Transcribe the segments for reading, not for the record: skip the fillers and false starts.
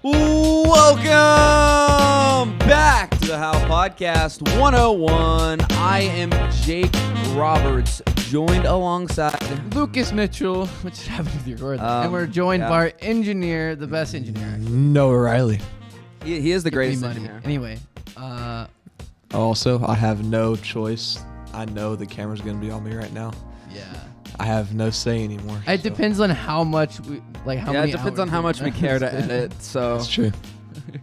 Welcome back to the Howepodcast101. I am Jake Roberts, joined alongside Lucas Mitchell, which is happening with your word. And we're joined by our engineer, the best engineer, actually. Noah Riley. He is the greatest engineer. Anyway. Also, I have no choice. I know the camera's going to be on me right now. Yeah. I have no say anymore. It depends on how much we, many it depends on how much we care to edit. So That's true.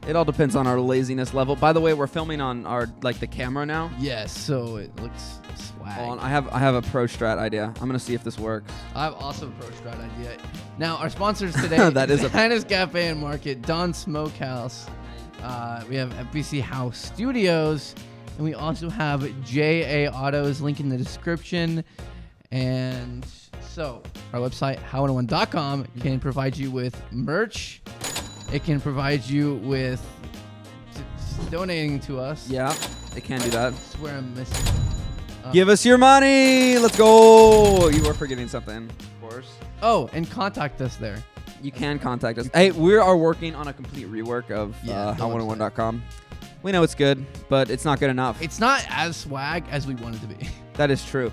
It all depends on our laziness level. By the way, we're filming on our the camera now. Yes, so it looks swag. Hold on, I have a pro strat idea. I'm gonna see if this works. I have also a pro strat idea. Now, our sponsors today That is a Hannah's Cafe and Market, Don Smokehouse. We have FBC House Studios, and we also have JA Autos. Link in the description. And so, our website, how101.com, can provide you with merch. It can provide you with donating to us. Yeah, it can do that. I swear I'm missing. Give us your money. Let's go. You were forgetting something, of course. Oh, and contact us there. You can contact us. Hey, we are working on a complete rework of the how101.com. We know it's good, but it's not good enough. It's not as swag as we want it to be. That is true.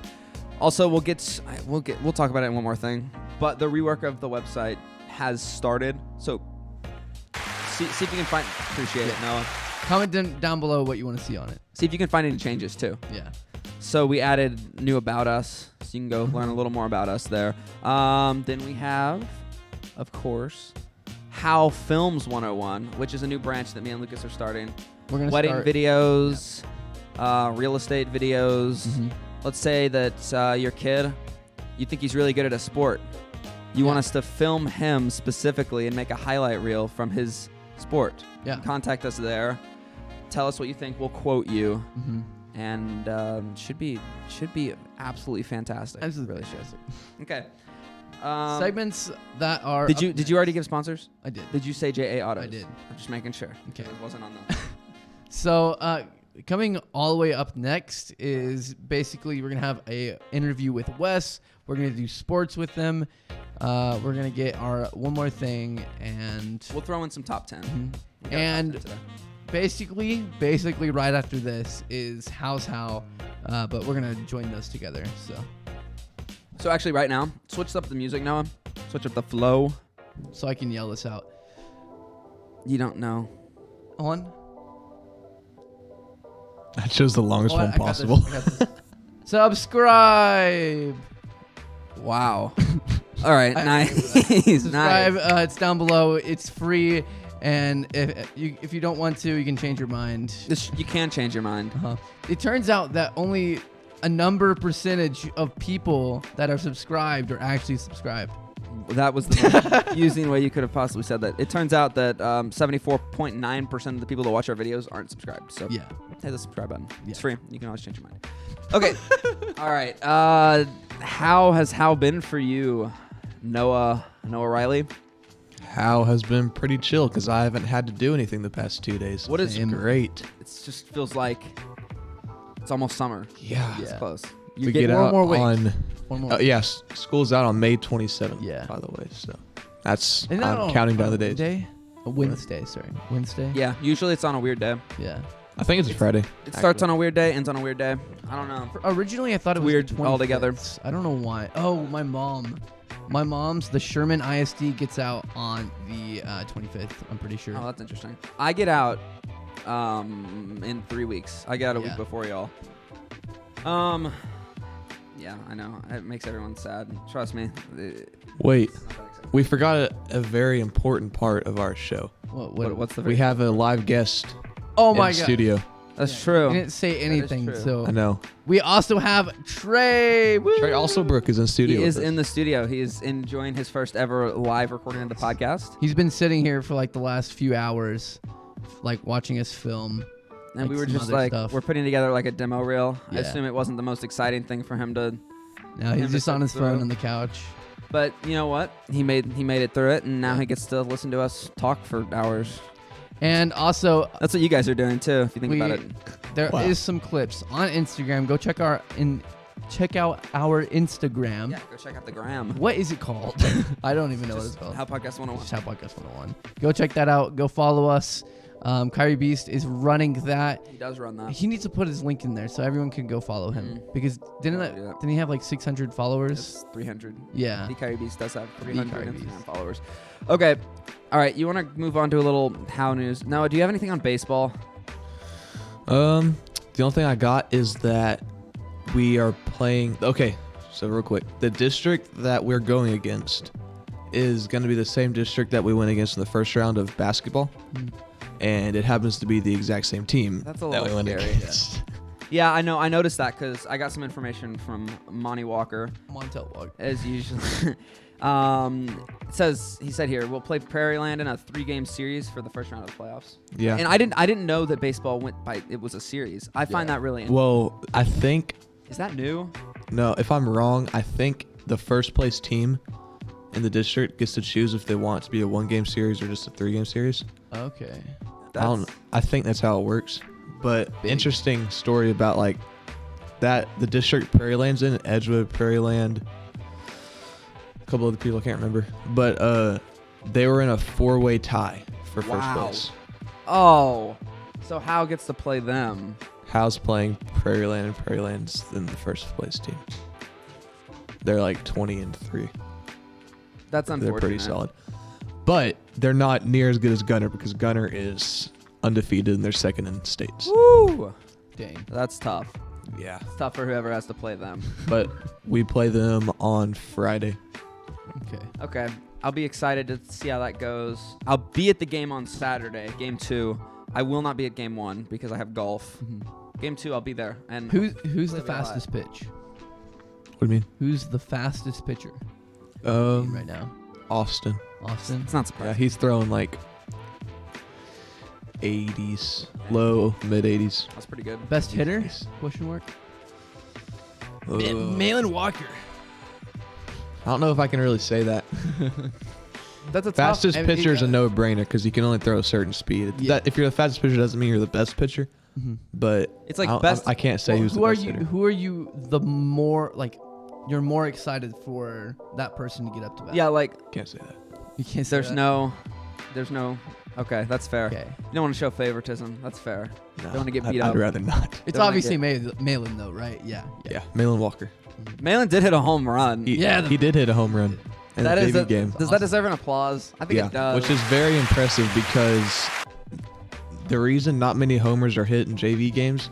Also, we'll talk about it in one more thing. But the rework of the website has started. So see if you can find. Appreciate it, Noah. Comment down below what you want to see on it. See if you can find any changes too. Yeah. So we added new about us, so you can go learn a little more about us there. Then we have, of course, How Films 101, which is a new branch that me and Lucas are starting. We're gonna wedding start videos, real estate videos. Mm-hmm. Let's say that your kid, you think he's really good at a sport. You want us to film him specifically and make a highlight reel from his sport. Yeah. Contact us there. Tell us what you think. We'll quote you. Mm-hmm. And should be absolutely fantastic. Absolutely really fantastic. Okay. Segments that are. Did you already give sponsors? I did. Did you say JA Autos? I did. I'm just making sure. Okay. It wasn't on the. So coming all the way up next is basically we're gonna have a interview with Wes. We're gonna do sports with them. We're gonna get our one more thing, and We'll throw in some top 10. Mhm. We got a And top 10 today. basically right after this is How's How, but we're gonna join those together. So actually, right now, switch up the music, Noah. Switch up the flow. So I can yell this out. You don't know. On. I chose the longest one I got this, possible. I got this. Subscribe. Wow. All right, nice. Subscribe. Nice. It's down below. It's free, and if you don't want to, you can change your mind. You can change your mind. It turns out that only a percentage of people that are subscribed are actually subscribed. That was the most confusing way you could have possibly said that. It turns out that 74.9% of the people that watch our videos aren't subscribed. So Yeah. hit the subscribe button. Yeah. It's free. You can always change your mind. Okay. All right. How has been for you, Noah Riley? How has been pretty chill because I haven't had to do anything the past 2 days. What is It's great? It just feels like it's almost summer. Yeah. It's Yeah. close. We get get one out more week. on. One more. Yes, school's out on May 27th. Yeah. By the way, so that's Isn't that I'm on counting down the days. Wednesday, sorry. Wednesday? Yeah. Usually it's on a weird day. Yeah. I think it's Friday. It starts on a weird day, ends on a weird day. I don't know. Originally, I thought it was Weird the 25th. altogether. I don't know why. Oh, my mom's, the Sherman ISD gets out on the 25th, I'm pretty sure. Oh, that's interesting. I get out in 3 weeks. I get out a week Yeah. before y'all. Yeah, I know. It makes everyone sad. Trust me. Wait, we forgot a very important part of our show. What's the? We have a live guest Oh in my the god. studio. That's true. He didn't say anything, true. so I know. we also have Trey. Woo! Trey Alsobrook is in studio. He is with us. in the studio. He is enjoying his first ever live recording of the podcast. He's been sitting here for like the last few hours, like watching us film. And like we were some just other like, stuff. we're putting together like a demo reel. I Yeah. assume it wasn't the most exciting thing for him to. Now he's Never just on his sits through. phone on the couch. But you know what? He made it through it, and now he gets to listen to us talk for hours. And also, That's what you guys are doing too, if you think about it. there is Wow. some clips on Instagram. Go check our check out our Instagram. Yeah, go check out the gram. What is it called? I don't even know what it's called. Howepodcast101. Just Howepodcast101. Go check that out. Go follow us. Kyrie Beast is running that. He does run that. He needs to put his link in there so everyone can go follow him. Because didn't he have like 600 followers? It's 300. Yeah. The Kyrie Beast does have Kyrie 300 Beast. Instagram followers. Okay. All right. You want to move on to a little How news? Noah, do you have anything on baseball? The only thing I got is that we are playing. Okay, so real quick, the district that we're going against is going to be the same district that we went against in the first round of basketball, and it happens to be the exact same team That's a that we little went scary. against. Yeah, I know. I noticed that because I got some information from Monty Walker, Montel Walker. as usual. He said here, we'll play Prairie Land in a 3-game series for the first round of the playoffs. Yeah. And I didn't know that baseball went by. It was a series. I find that really. Well, I think Is that new? no. If I'm wrong, I think the first place team in the district gets to choose if they want it to be a 1-game series or just a 3-game series. Okay. I think that's how it works. But Big. interesting story about like that the district Prairie Land's in, Edgewood, Prairie Land, a couple other people I can't remember. But they were in a 4-way tie for first Wow. place. Oh, so How gets to play them? How's playing Prairie Land, and Prairie Land's in the first place team. They're like 20-3. That's unfortunate. They're pretty solid. But they're not near as good as Gunner because Gunner is undefeated and they're second in states. Woo! Dang. That's tough. Yeah. It's tough for whoever has to play them. But we play them on Friday. Okay. Okay. I'll be excited to see how that goes. I'll be at the game on Saturday, game 2. I will not be at game 1 because I have golf. Game 2, I'll be there. And Who's the Play with fastest pitch? What do you mean? Who's the fastest pitcher right now? Austin. Austin. it's not Yeah, surprising. he's throwing like 80s, low, mid 80s. That's pretty good. Best hitter? Nice. Question mark. I Malin Walker. don't know if I can really say that. That's a Fastest I mean, pitcher is a no-brainer because you can only throw a certain speed. Yeah. That, if you're the fastest pitcher, doesn't mean you're the best pitcher. But It's like I don't- best- I can't say Well, who's who the are best you? hitter. Who are you? The more like, you're more excited for that person to get up to bat. Yeah, like Can't say that. You can't say there's that? no. Okay, that's fair. Okay. You don't want to show favoritism. That's fair. No, Don't wanna get I'd- beat I'd up. rather not. It's Don't wanna obviously Malin though, right? Yeah. Yeah, Malin Walker. Malin did hit a home run. He, Yeah, he did hit a home run in That the is JV a- game. Does that deserve an applause? I think Yeah, it does. which is very impressive because the reason not many homers are hit in JV games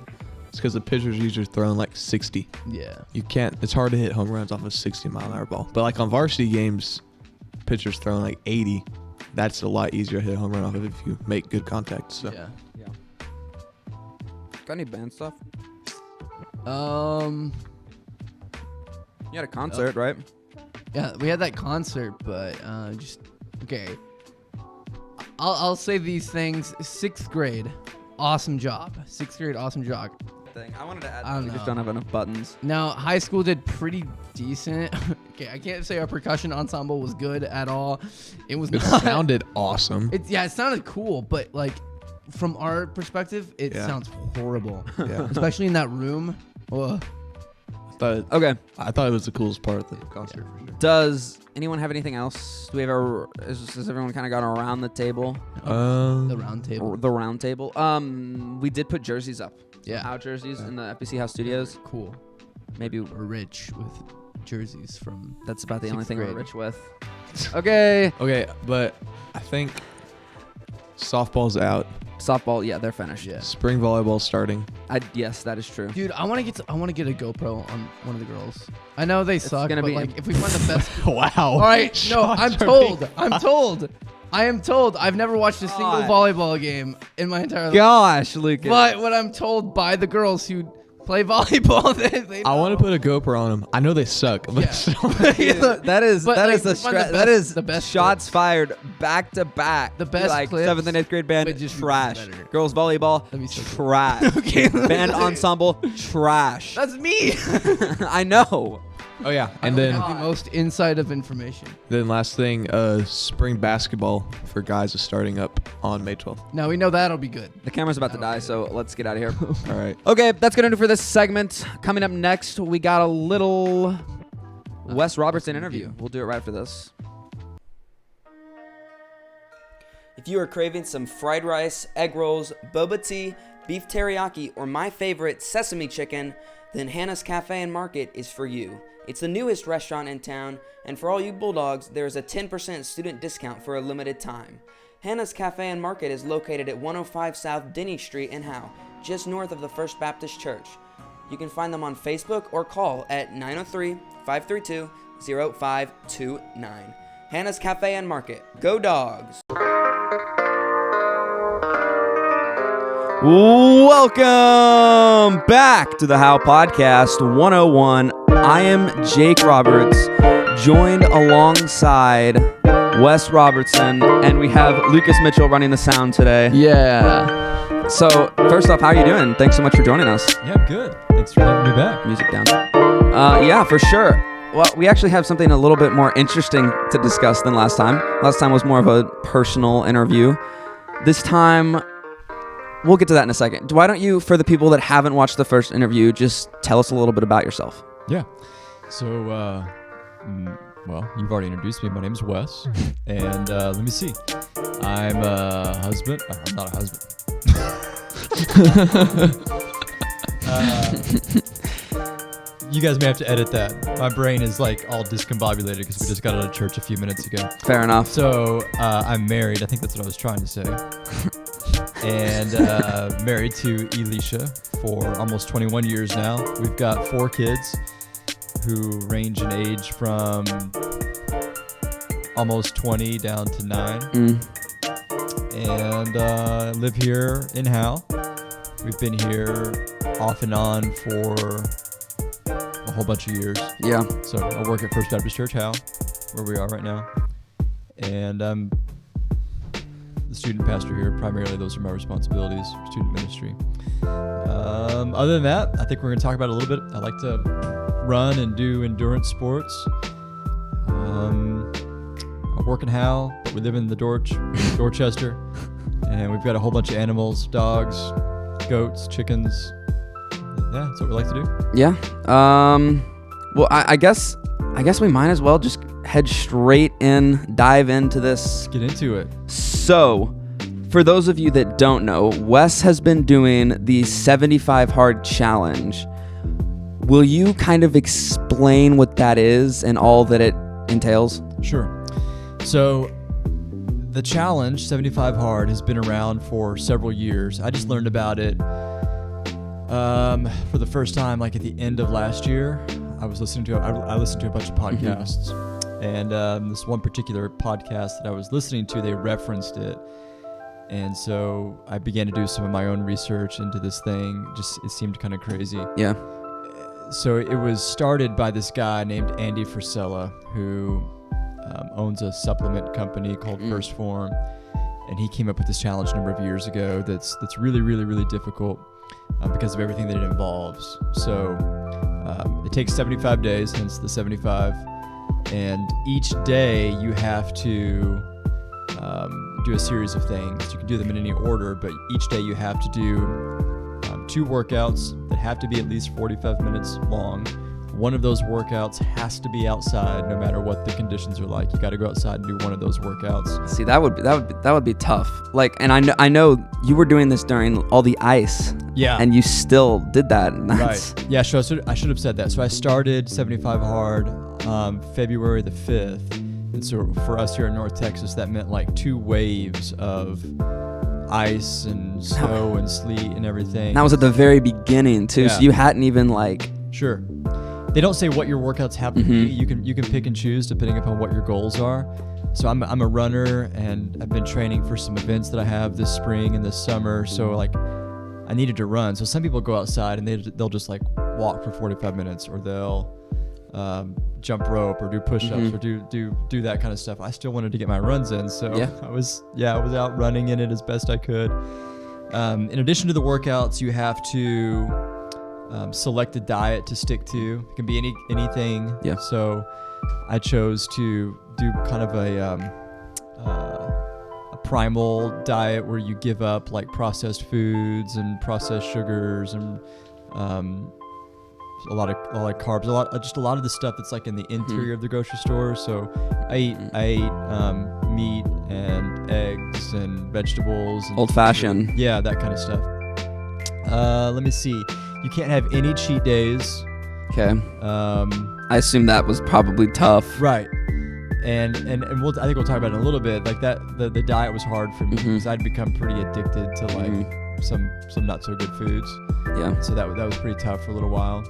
is because the pitchers usually throwing like 60. Yeah. You can't. It's hard to hit home runs off a 60-mile-an-hour ball. But like on varsity games, pitchers throwing like 80. That's a lot easier to hit a home run off of if you make good contact. So Yeah. Yeah. Got any band stuff? You had a concert, right? Yeah, we had that concert, but just okay. I'll say these things. 6th grade, awesome job. 6th grade, awesome job. Thing. I wanted to add. I don't we just know. don't have enough buttons. Now, high school did pretty decent. Okay, I can't say our percussion ensemble was good at all. It was it not. sounded awesome. It sounded cool, but like from our perspective, it Yeah. sounds horrible. Yeah. Especially in that room. Ugh. Okay. I thought it was the coolest part of the concert for sure. Does anyone have anything else? Do we have has everyone kind of gone around the table? The round table. The round table. We did put jerseys up. Yeah. Out jerseys in the FBC House Studios. Cool. Maybe We're rich with jerseys from. that's about the only 6th thing grade. we're rich with. Okay. Okay, but I think softball's out. Softball, yeah, they're finished. Yeah. Spring volleyball starting. Yes, that is true. Dude, I want to get a GoPro on one of the girls. I know they suck, gonna but be like if we find the best. Wow. All right, no, Shots I'm are told. being I'm told. I am told. I've never watched a single God. volleyball game in my entire life. Gosh, Lucas. But what I'm told by the girls who play volleyball, they I want to put a GoPro on them. I know they suck, but Yeah. still. that is But, that like, is the we find the that best- is the best shots fired back to back. The best like clips, 7th and 8th grade band but just trash. better. Girls volleyball That'd be so cool. trash. Okay, Band ensemble trash. That's me. I know. Oh yeah, and I then have the most insight of information. last thing, spring basketball for guys is starting up on May 12th. Now we know that'll be good. The camera's about to die, so let's get out of here. All right. Okay, that's going to do for this segment. Coming up next, we got a little Wes Robertson interview. We'll do it right after this. If you are craving some fried rice, egg rolls, boba tea, beef teriyaki, or my favorite, sesame chicken, then Hannah's Cafe and Market is for you. It's the newest restaurant in town, and for all you Bulldogs, there is a 10% student discount for a limited time. Hannah's Cafe and Market is located at 105 South Denny Street in Howe, just north of the First Baptist Church. You can find them on Facebook or call at 903-532-0529. Hannah's Cafe and Market. Go Dogs! Welcome back to the Howepodcast 101. I am Jake Roberts, joined alongside Wes Robertson, and we have Lucas Mitchell running the sound today. Yeah. So, first off, how are you doing? Thanks so much for joining us. Yeah, good. Thanks for having me back. Music down. Yeah, for sure. Well, we actually have something a little bit more interesting to discuss than last time. Last time was more of a personal interview. This time, we'll get to that in a second. Why don't you, for the people that haven't watched the first interview, just tell us a little bit about yourself? Yeah. So, well, you've already introduced me. My name's Wes, and let me see. I'm a husband. I'm not a husband. You guys may have to edit that. My brain is like all discombobulated because we just got out of church a few minutes ago. Fair enough. So, I'm married. I think that's what I was trying to say. And married to Elisha for almost 21 years now. We've got 4 kids who range in age from almost 20 down to 9. And live here in Howe. We've been here off and on for a whole bunch of years. Yeah. So I work at First Baptist Church Howe, where we are right now. And I'm the student pastor here. Primarily, those are my responsibilities, student ministry. Other than that, I think we're going to talk about it a little bit. I like to run and do endurance sports. I work in Howe, but we live in the Dorchester. And we've got a whole bunch of animals, dogs, goats, chickens. Yeah, that's what we like to do. Yeah. Well, I guess we might as well just head straight in, dive into this. Get into it. So, for those of you that don't know, Wes has been doing the 75 Hard Challenge. Will you kind of explain what that is and all that it entails? Sure. So, the challenge, 75 Hard, has been around for several years. I just learned about it for the first time, like at the end of last year. I listened to a bunch of podcasts, and this one particular podcast that I was listening to, they referenced it, and so I began to do some of my own research into this thing. Just it seemed kind of crazy. Yeah. So it was started by this guy named Andy Frisella, who owns a supplement company called First Form, and he came up with this challenge a number of years ago. That's really, really, really difficult. Because of everything that it involves. So it takes 75 days, hence the 75. And each day you have to do a series of things. You can do them in any order, but each day you have to do 2 workouts that have to be at least 45 minutes long. One of those workouts has to be outside, no matter what the conditions are like. You got to go outside and do one of those workouts. See, that would be tough. Like, and I know you were doing this during all the ice. Yeah. And you still did that. And that's, Right. Yeah. So I should have said that. So I started 75 Hard February the 5th, and so for us here in North Texas, that meant like 2 waves of ice and snow and sleet and everything. That was at the very beginning too. Yeah. So you hadn't even like. Sure. They don't say what your workouts have to be. You can pick and choose depending upon what your goals are. So I'm a runner, and I've been training for some events that I have this spring and this summer. So like I needed to run. So some people go outside and they'll just like walk for 45 minutes, or they'll jump rope or do push-ups or do that kind of stuff. I still wanted to get my runs in, so Yeah. I was out running in it as best I could. In addition to the workouts, you have to select a diet to stick to. It can be anything. Yeah. So I chose to do kind of a primal diet where you give up like processed foods and processed sugars and a lot of carbs, just a lot of the stuff that's like in the interior of the grocery store. So I ate meat and eggs and vegetables. And Old fashioned. Yeah, that kind of stuff. Let me see. You can't have any cheat days. Okay. I assume that was probably tough. Right. And I think we'll talk about it in a little bit. Like that, the diet was hard for me because I'd become pretty addicted to like some not so good foods. Yeah. So that was pretty tough for a little while.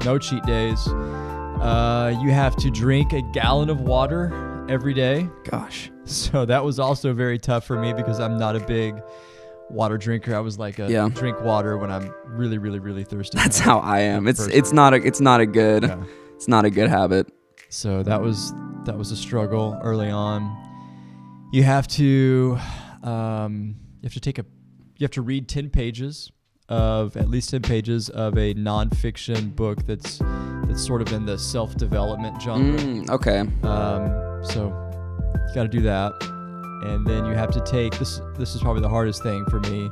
No cheat days. You have to drink a gallon of water every day. Gosh. So that was also very tough for me because I'm not a big water drinker. I was like drink water when I'm really, really, really thirsty. That's how I am. It's not a good habit. So that was a struggle early on. You have to read 10 pages of at least 10 pages of a nonfiction book that's sort of in the self-development genre. Okay. So you got to do that, and then you have to take this. This is probably the hardest thing for me.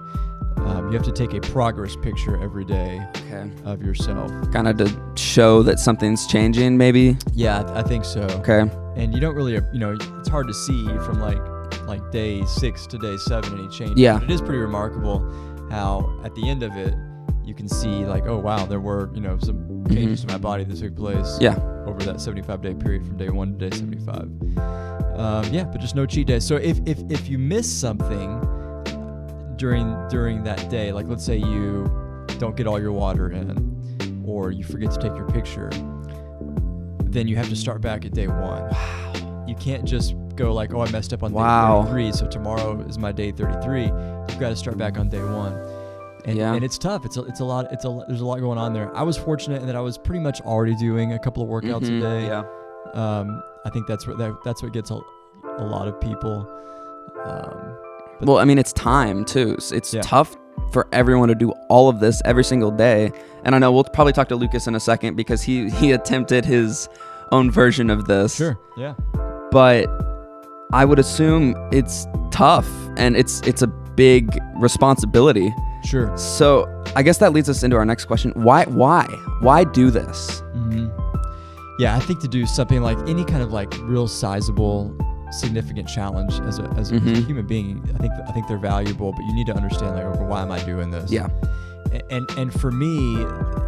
You have to take a progress picture every day of yourself. Kind of to show that something's changing, maybe? Yeah, I think so. Okay. And you don't really, it's hard to see from like day 6 to day 7 any change. Yeah. But it is pretty remarkable how at the end of it, you can see like, oh wow, there were, some changes in my body that took place over that 75-day period from day 1 to day 75. But just no cheat days. So if you miss something during that day, like let's say you don't get all your water in, or you forget to take your picture, then you have to start back at day 1. Wow. You can't just go like, oh, I messed up on day 33, so tomorrow is my day 33. You've got to start back on day 1. And it's tough. There's a lot going on there. I was fortunate in that I was pretty much already doing a couple of workouts a day. Yeah. I think that's what gets a lot of people. Well, I mean, it's time too. It's tough for everyone to do all of this every single day. And I know we'll probably talk to Lucas in a second because he attempted his own version of this. Sure. Yeah. But I would assume it's tough and it's a big responsibility. Sure. So I guess that leads us into our next question. Why do this? Mm-hmm. Yeah, I think to do something like any kind of like real sizable, significant challenge as a human being, I think they're valuable, but you need to understand like, okay, why am I doing this? Yeah. And for me,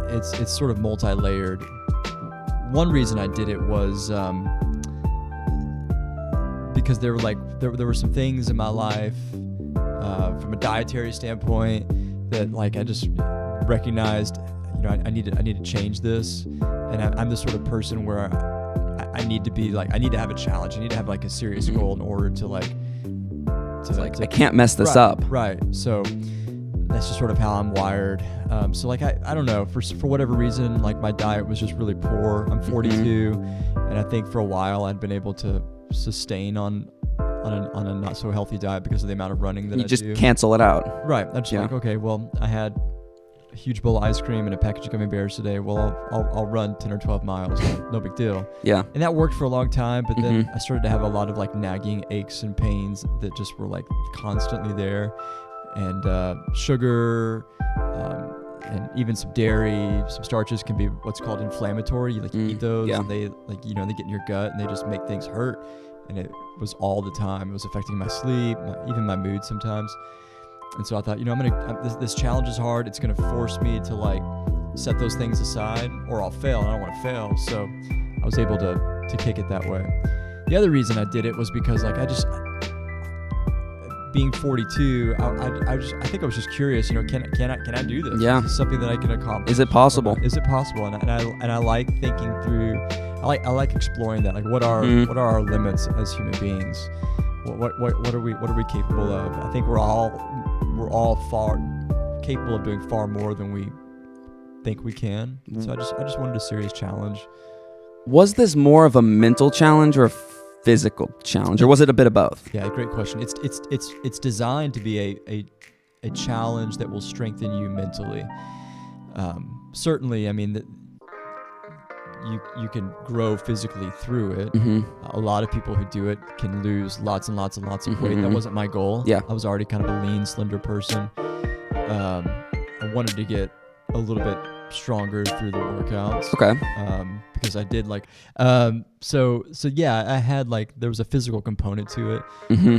it's sort of multi-layered. One reason I did it was because there were some things in my life from a dietary standpoint that like I just recognized, I need to change this, and I'm the sort of person where I need to have a challenge. I need to have like a serious goal in order to I can't mess this up. Right. So that's just sort of how I'm wired. So like I don't know, for whatever reason, like my diet was just really poor. I'm 42, and I think for a while I'd been able to sustain on a not so healthy diet because of the amount of running that I do. You just cancel it out. Right. I'm just like, okay, well, I had a huge bowl of ice cream and a package of gummy bears today. Well, I'll run 10 or 12 miles. No big deal. Yeah. And that worked for a long time, but then I started to have a lot of like nagging aches and pains that just were like constantly there. And sugar, and even some dairy, some starches can be what's called inflammatory. You eat those, and they they get in your gut, and they just make things hurt. And it was all the time. It was affecting my sleep, even my mood sometimes. And so I thought, this challenge is hard. It's gonna force me to like set those things aside, or I'll fail. And I don't want to fail. So I was able to kick it that way. The other reason I did it was because like being 42, I think I was just curious. Can I do this? Yeah. Is this something that I can accomplish? Is it possible? Is it possible? And I like thinking through. I like exploring that. Like, what are our limits as human beings? What are we capable of? I think we're all far capable of doing far more than we think we can. So I just wanted a serious challenge. Was this more of a mental challenge or a physical challenge, or was it a bit of both? Yeah, great question. It's designed to be a challenge that will strengthen you mentally. certainly, I mean, you can grow physically through it. A lot of people who do it can lose lots and lots and lots of weight. That wasn't my goal. Yeah. I was already kind of a lean, slender person. I wanted to get a little bit stronger through the workouts. Okay. Because I did like, so yeah, I had like, there was a physical component to it,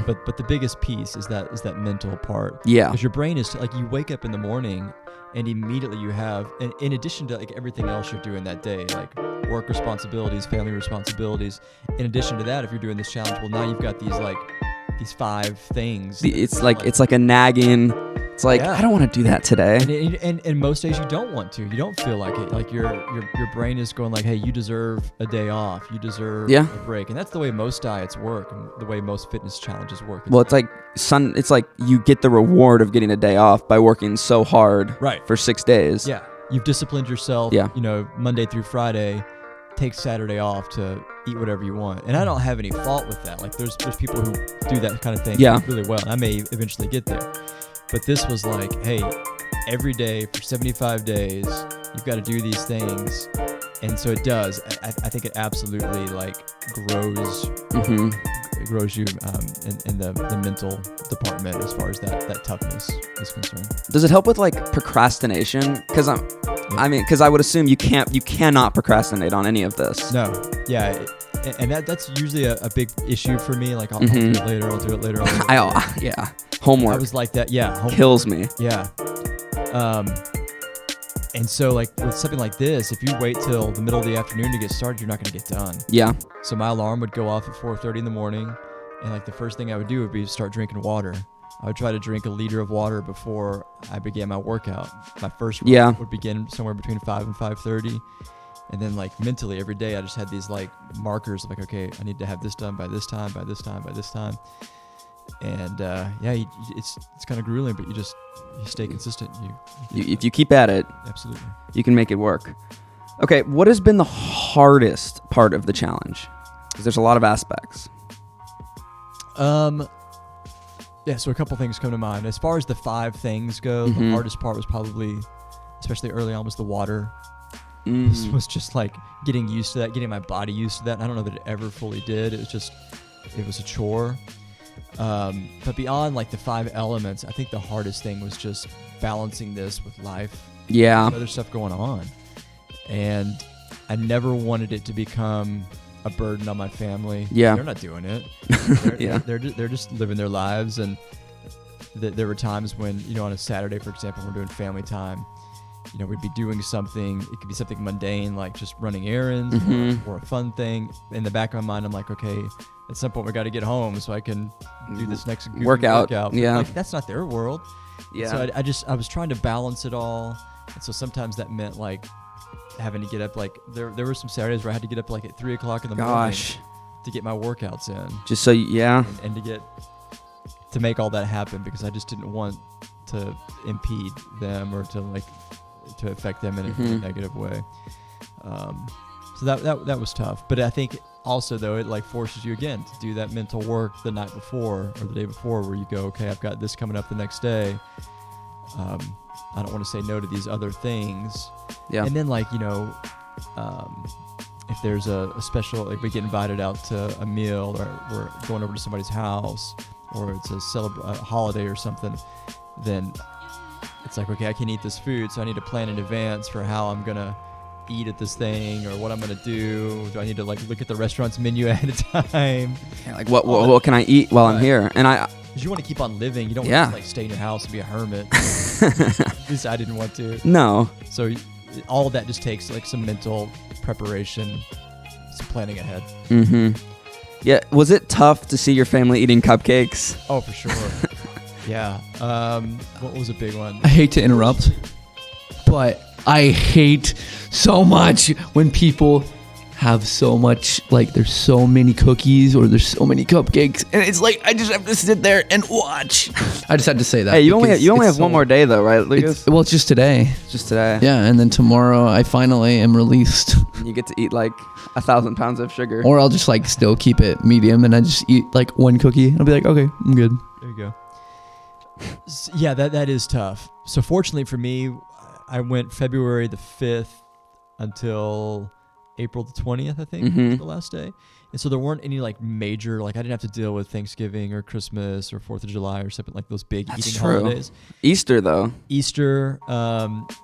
but the biggest piece is that mental part. Yeah. Because your brain is like, you wake up in the morning and immediately you have, in addition to like everything else you're doing that day, like work responsibilities, family responsibilities. In addition to that, if you're doing this challenge, well, now you've got these 5 things. It's like a nagging. It's like, Yeah. I don't want to do that today. And most days you don't want to. You don't feel like it. Like your brain is going like, hey, you deserve a day off. You deserve a break. And that's the way most diets work, and the way most fitness challenges work. Well, it's like you get the reward of getting a day off by working so hard for 6 days. Yeah. You've disciplined yourself, Monday through Friday. Take Saturday off to eat whatever you want. And I don't have any fault with that. Like there's people who do that kind of thing really well. And I may eventually get there. But this was like, hey, every day for 75 days, you've got to do these things. And so it does. I think it absolutely like grows grows you in the mental department as far as that toughness is concerned. Does it help with like procrastination? Because I would assume you cannot procrastinate on any of this. No. Yeah. And that's usually a big issue for me. Like I'll do it later. I'll do it later. Yeah. Homework. I was like that. Yeah. Homework kills me. Yeah. And so like with something like this, if you wait till the middle of the afternoon to get started, you're not going to get done. Yeah. So my alarm would go off at 4:30 in the morning, and like the first thing I would do would be start drinking water. I would try to drink a liter of water before I began my workout. My first workout would begin somewhere between 5 and 5:30. And then like mentally every day I just had these like markers of like, okay, I need to have this done by this time, by this time, by this time. And it's kind of grueling, but you stay consistent. If you keep at it, absolutely, you can make it work. Okay, what has been the hardest part of the challenge? Because there's a lot of aspects. Yeah, so a couple things come to mind. As far as the 5 things go, the hardest part was probably, especially early on, was the water. This was just like getting used to that, getting my body used to that. I don't know that it ever fully did. It was a chore. But beyond like the 5 elements, I think the hardest thing was just balancing this with life. Yeah. Other stuff going on. And I never wanted it to become a burden on my family. Yeah. They're not doing it. They're just living their lives. And there were times when, on a Saturday, for example, we're doing family time, we'd be doing something. It could be something mundane, like just running errands or a fun thing. In the back of my mind, I'm like, okay, at some point we got to get home so I can do this next workout. Yeah. Like, that's not their world. Yeah. So I was trying to balance it all. And so sometimes that meant like having to get up, like there were some Saturdays where I had to get up like at 3 o'clock in the morning to get my workouts in. Just so, and to make all that happen, because I just didn't want to impede them or to affect them in a negative way. So that was tough. But I think also though, it like forces you again to do that mental work the night before or the day before, where you go, okay, I've got this coming up the next day. I don't want to say no to these other things. Yeah. And then like, if there's a special, like we get invited out to a meal, or we're going over to somebody's house, or it's a holiday or something, then it's like, okay, I can eat this food, so I need to plan in advance for how I'm going to eat at this thing, or what I'm going to do. Do I need to like look at the restaurant's menu ahead of time? Yeah, like what can I eat while I'm here? And because you want to keep on living. You don't want to like stay in your house and be a hermit. At least I didn't want to. No. So all of that just takes like some mental preparation, some planning ahead. Yeah. Was it tough to see your family eating cupcakes? Oh, for sure. Yeah. What was a big one? I hate to interrupt, but I hate so much when people have so much, like there's so many cookies or there's so many cupcakes, and it's like I just have to sit there and watch. I just had to say that. Hey, you only have one more day though, right, Lucas? It's just today. Just today. Yeah, and then tomorrow I finally am released. You get to eat like 1,000 pounds of sugar. Or I'll just like still keep it medium, and I just eat like one cookie. I'll be like, okay, I'm good. There you go. Yeah, that is tough. So fortunately for me, I went February the 5th until April the 20th, I think, Mhm. was the last day. And so there weren't any like major, like I didn't have to deal with Thanksgiving or Christmas or 4th of July or something like those big That's eating true. holidays. Easter though. Easter,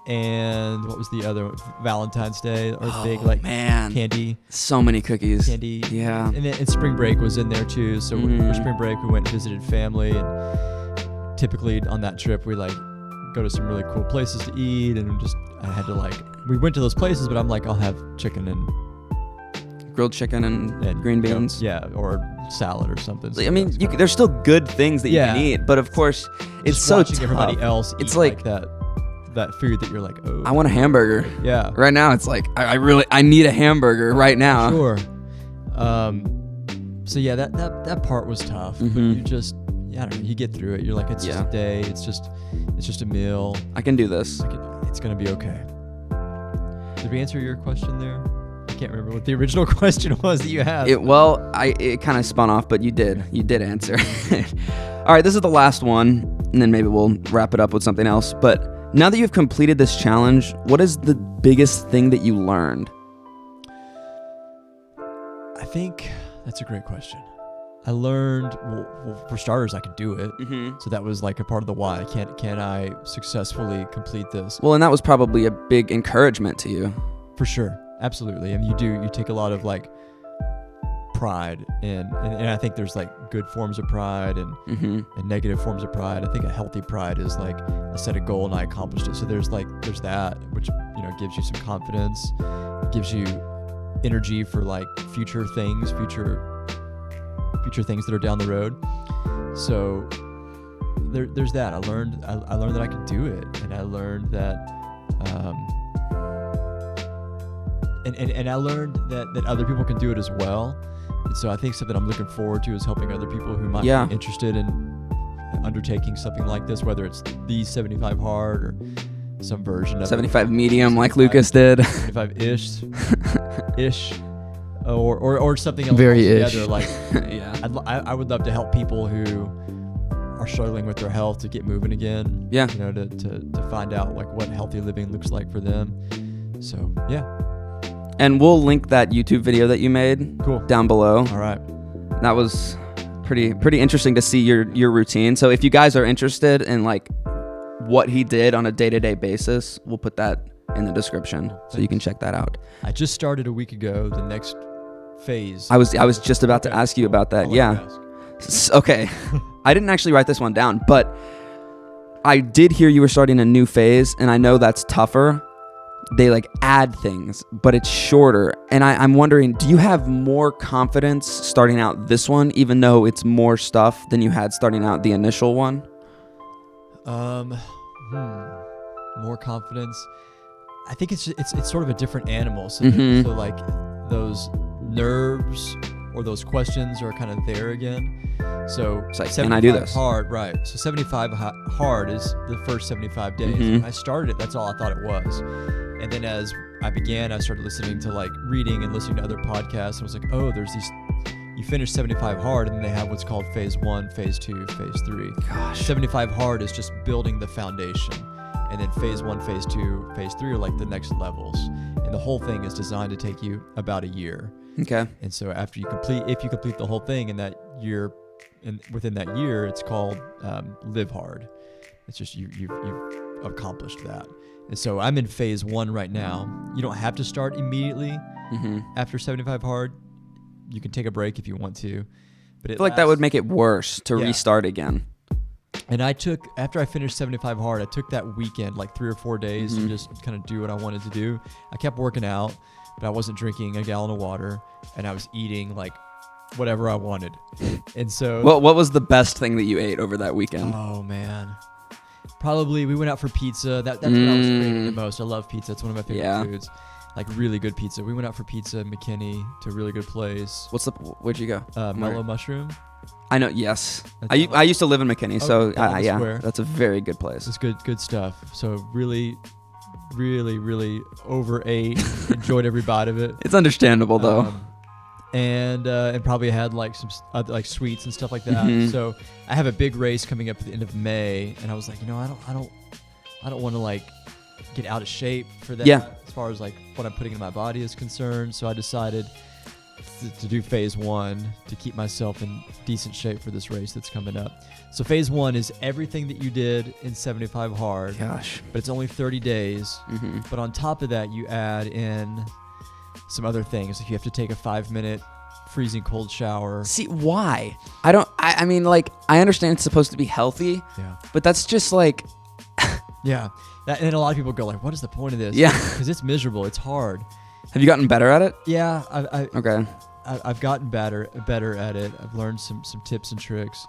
and what was the other one? Valentine's Day or big Oh, like man, candy. so many cookies. Candy. Yeah. And then spring break was in there too. So for spring break, we went and visited family. And typically on that trip, we like go to some really cool places to eat. And I had to like, we went to those places, but I'm like, I'll have chicken and Grilled chicken and green beans. Yeah, or salad or something. So I mean, that's fine. there's still good things that you Yeah. can eat, but of course, it's Just so watching tough. everybody else It's eat like- that food that you're like, oh. I want a hamburger. Yeah. Right now, it's like I need a hamburger right now. Sure. So yeah, that part was tough. But Mhm. you just, I don't know, you get through it. You're like, it's just Yeah. a day. It's just a meal. I can do this. It's gonna be okay. Did we answer your question there? I can't remember what the original question was that you had. It kind of spun off, but you did answer. All right, this is the last one, and then maybe we'll wrap it up with something else. But now that you've completed this challenge, what is the biggest thing that you learned? I think that's a great question. I learned, well, for starters, I could do it. Mm-hmm. So that was like a part of the why. Can I successfully complete this? Well, and that was probably a big encouragement to you. For sure. Absolutely. I mean, you take a lot of like pride and I think there's like good forms of pride and negative forms of pride. I think a healthy pride is like I set a goal and I accomplished it. So there's that, which, gives you some confidence, gives you energy for like future things that are down the road. So there's that. I learned that I could do it, and I learned that and I learned that other people can do it as well. And so I think something I'm looking forward to is helping other people who might be interested in undertaking something like this, whether it's the 75 hard or some version of 75 medium, like Lucas did. 75-ish, or something else Very altogether. ish. Like, Yeah. I would love to help people who are struggling with their health to get moving again. Yeah. To find out like what healthy living looks like for them. So yeah, And we'll link that YouTube video that you made cool. down below. All right. That was pretty interesting to see your routine. So if you guys are interested in like what he did on a day-to-day basis, we'll put that in the description so you can check that out. I just started a week ago. The next phase. I was just about to ask you about that. I'll let Yeah. you ask. Okay. I didn't actually write this one down, but I did hear you were starting a new phase, and I know that's tougher. They like add things, but it's shorter. And I'm wondering, do you have more confidence starting out this one, even though it's more stuff than you had starting out the initial one? More confidence. I think it's sort of a different animal. So, Mhm. so like those nerves or those questions are kind of there again. So It's like, can I do this? hard, right? So 75 hard is the first 75 days. Mhm. When I started it, that's all I thought it was. And then as I began, I started listening to like reading and listening to other podcasts. I was like, oh, there's these. You finish 75 hard, and then they have what's called phase 1, phase 2, phase 3. Gosh. 75 hard is just building the foundation. And then phase 1, phase 2, phase 3 are like the next levels. And the whole thing is designed to take you about a year. Okay. And so if you complete the whole thing in that year, and within that year, it's called live hard. It's just you've accomplished that. And so I'm in phase 1 right now. You don't have to start immediately after 75 hard. You can take a break if you want to. But I feel like that would make it worse to Yeah. restart again. And after I finished 75 hard, I took that weekend, like 3 or 4 days, to just kind of do what I wanted to do. I kept working out, but I wasn't drinking a gallon of water, and I was eating like whatever I wanted. And so, What was the best thing that you ate over that weekend? oh man, probably we went out for pizza. That's what I was craving the most. I love pizza. It's one of my favorite Yeah. foods. Like really good pizza. We went out for pizza in McKinney to a really good place. Where'd you go? Mellow Mushroom. I know. Yes. That's I used to live in McKinney, so Okay, down the yeah, square. that's a very good place. It's good stuff. So really overate. Enjoyed every bite of it. It's understandable though. And probably had like some other, like sweets and stuff like that. So I have a big race coming up at the end of May, and I was like, I don't want to like get out of shape for that. Yeah. As far as like what I'm putting in my body is concerned, so I decided to do phase 1 to keep myself in decent shape for this race that's coming up. So phase 1 is everything that you did in 75 hard. Gosh. But it's only 30 days. Mm-hmm. But on top of that, you add in some other things. Like you have to take a 5-minute freezing cold shower. See, why? I mean, like, I understand it's supposed to be healthy, Yeah. but that's just like, Yeah. And then a lot of people go like, what is the point of this? Yeah. Because it's miserable. It's hard. have you gotten better at it? Yeah. Okay. I've gotten better at it. I've learned some tips and tricks.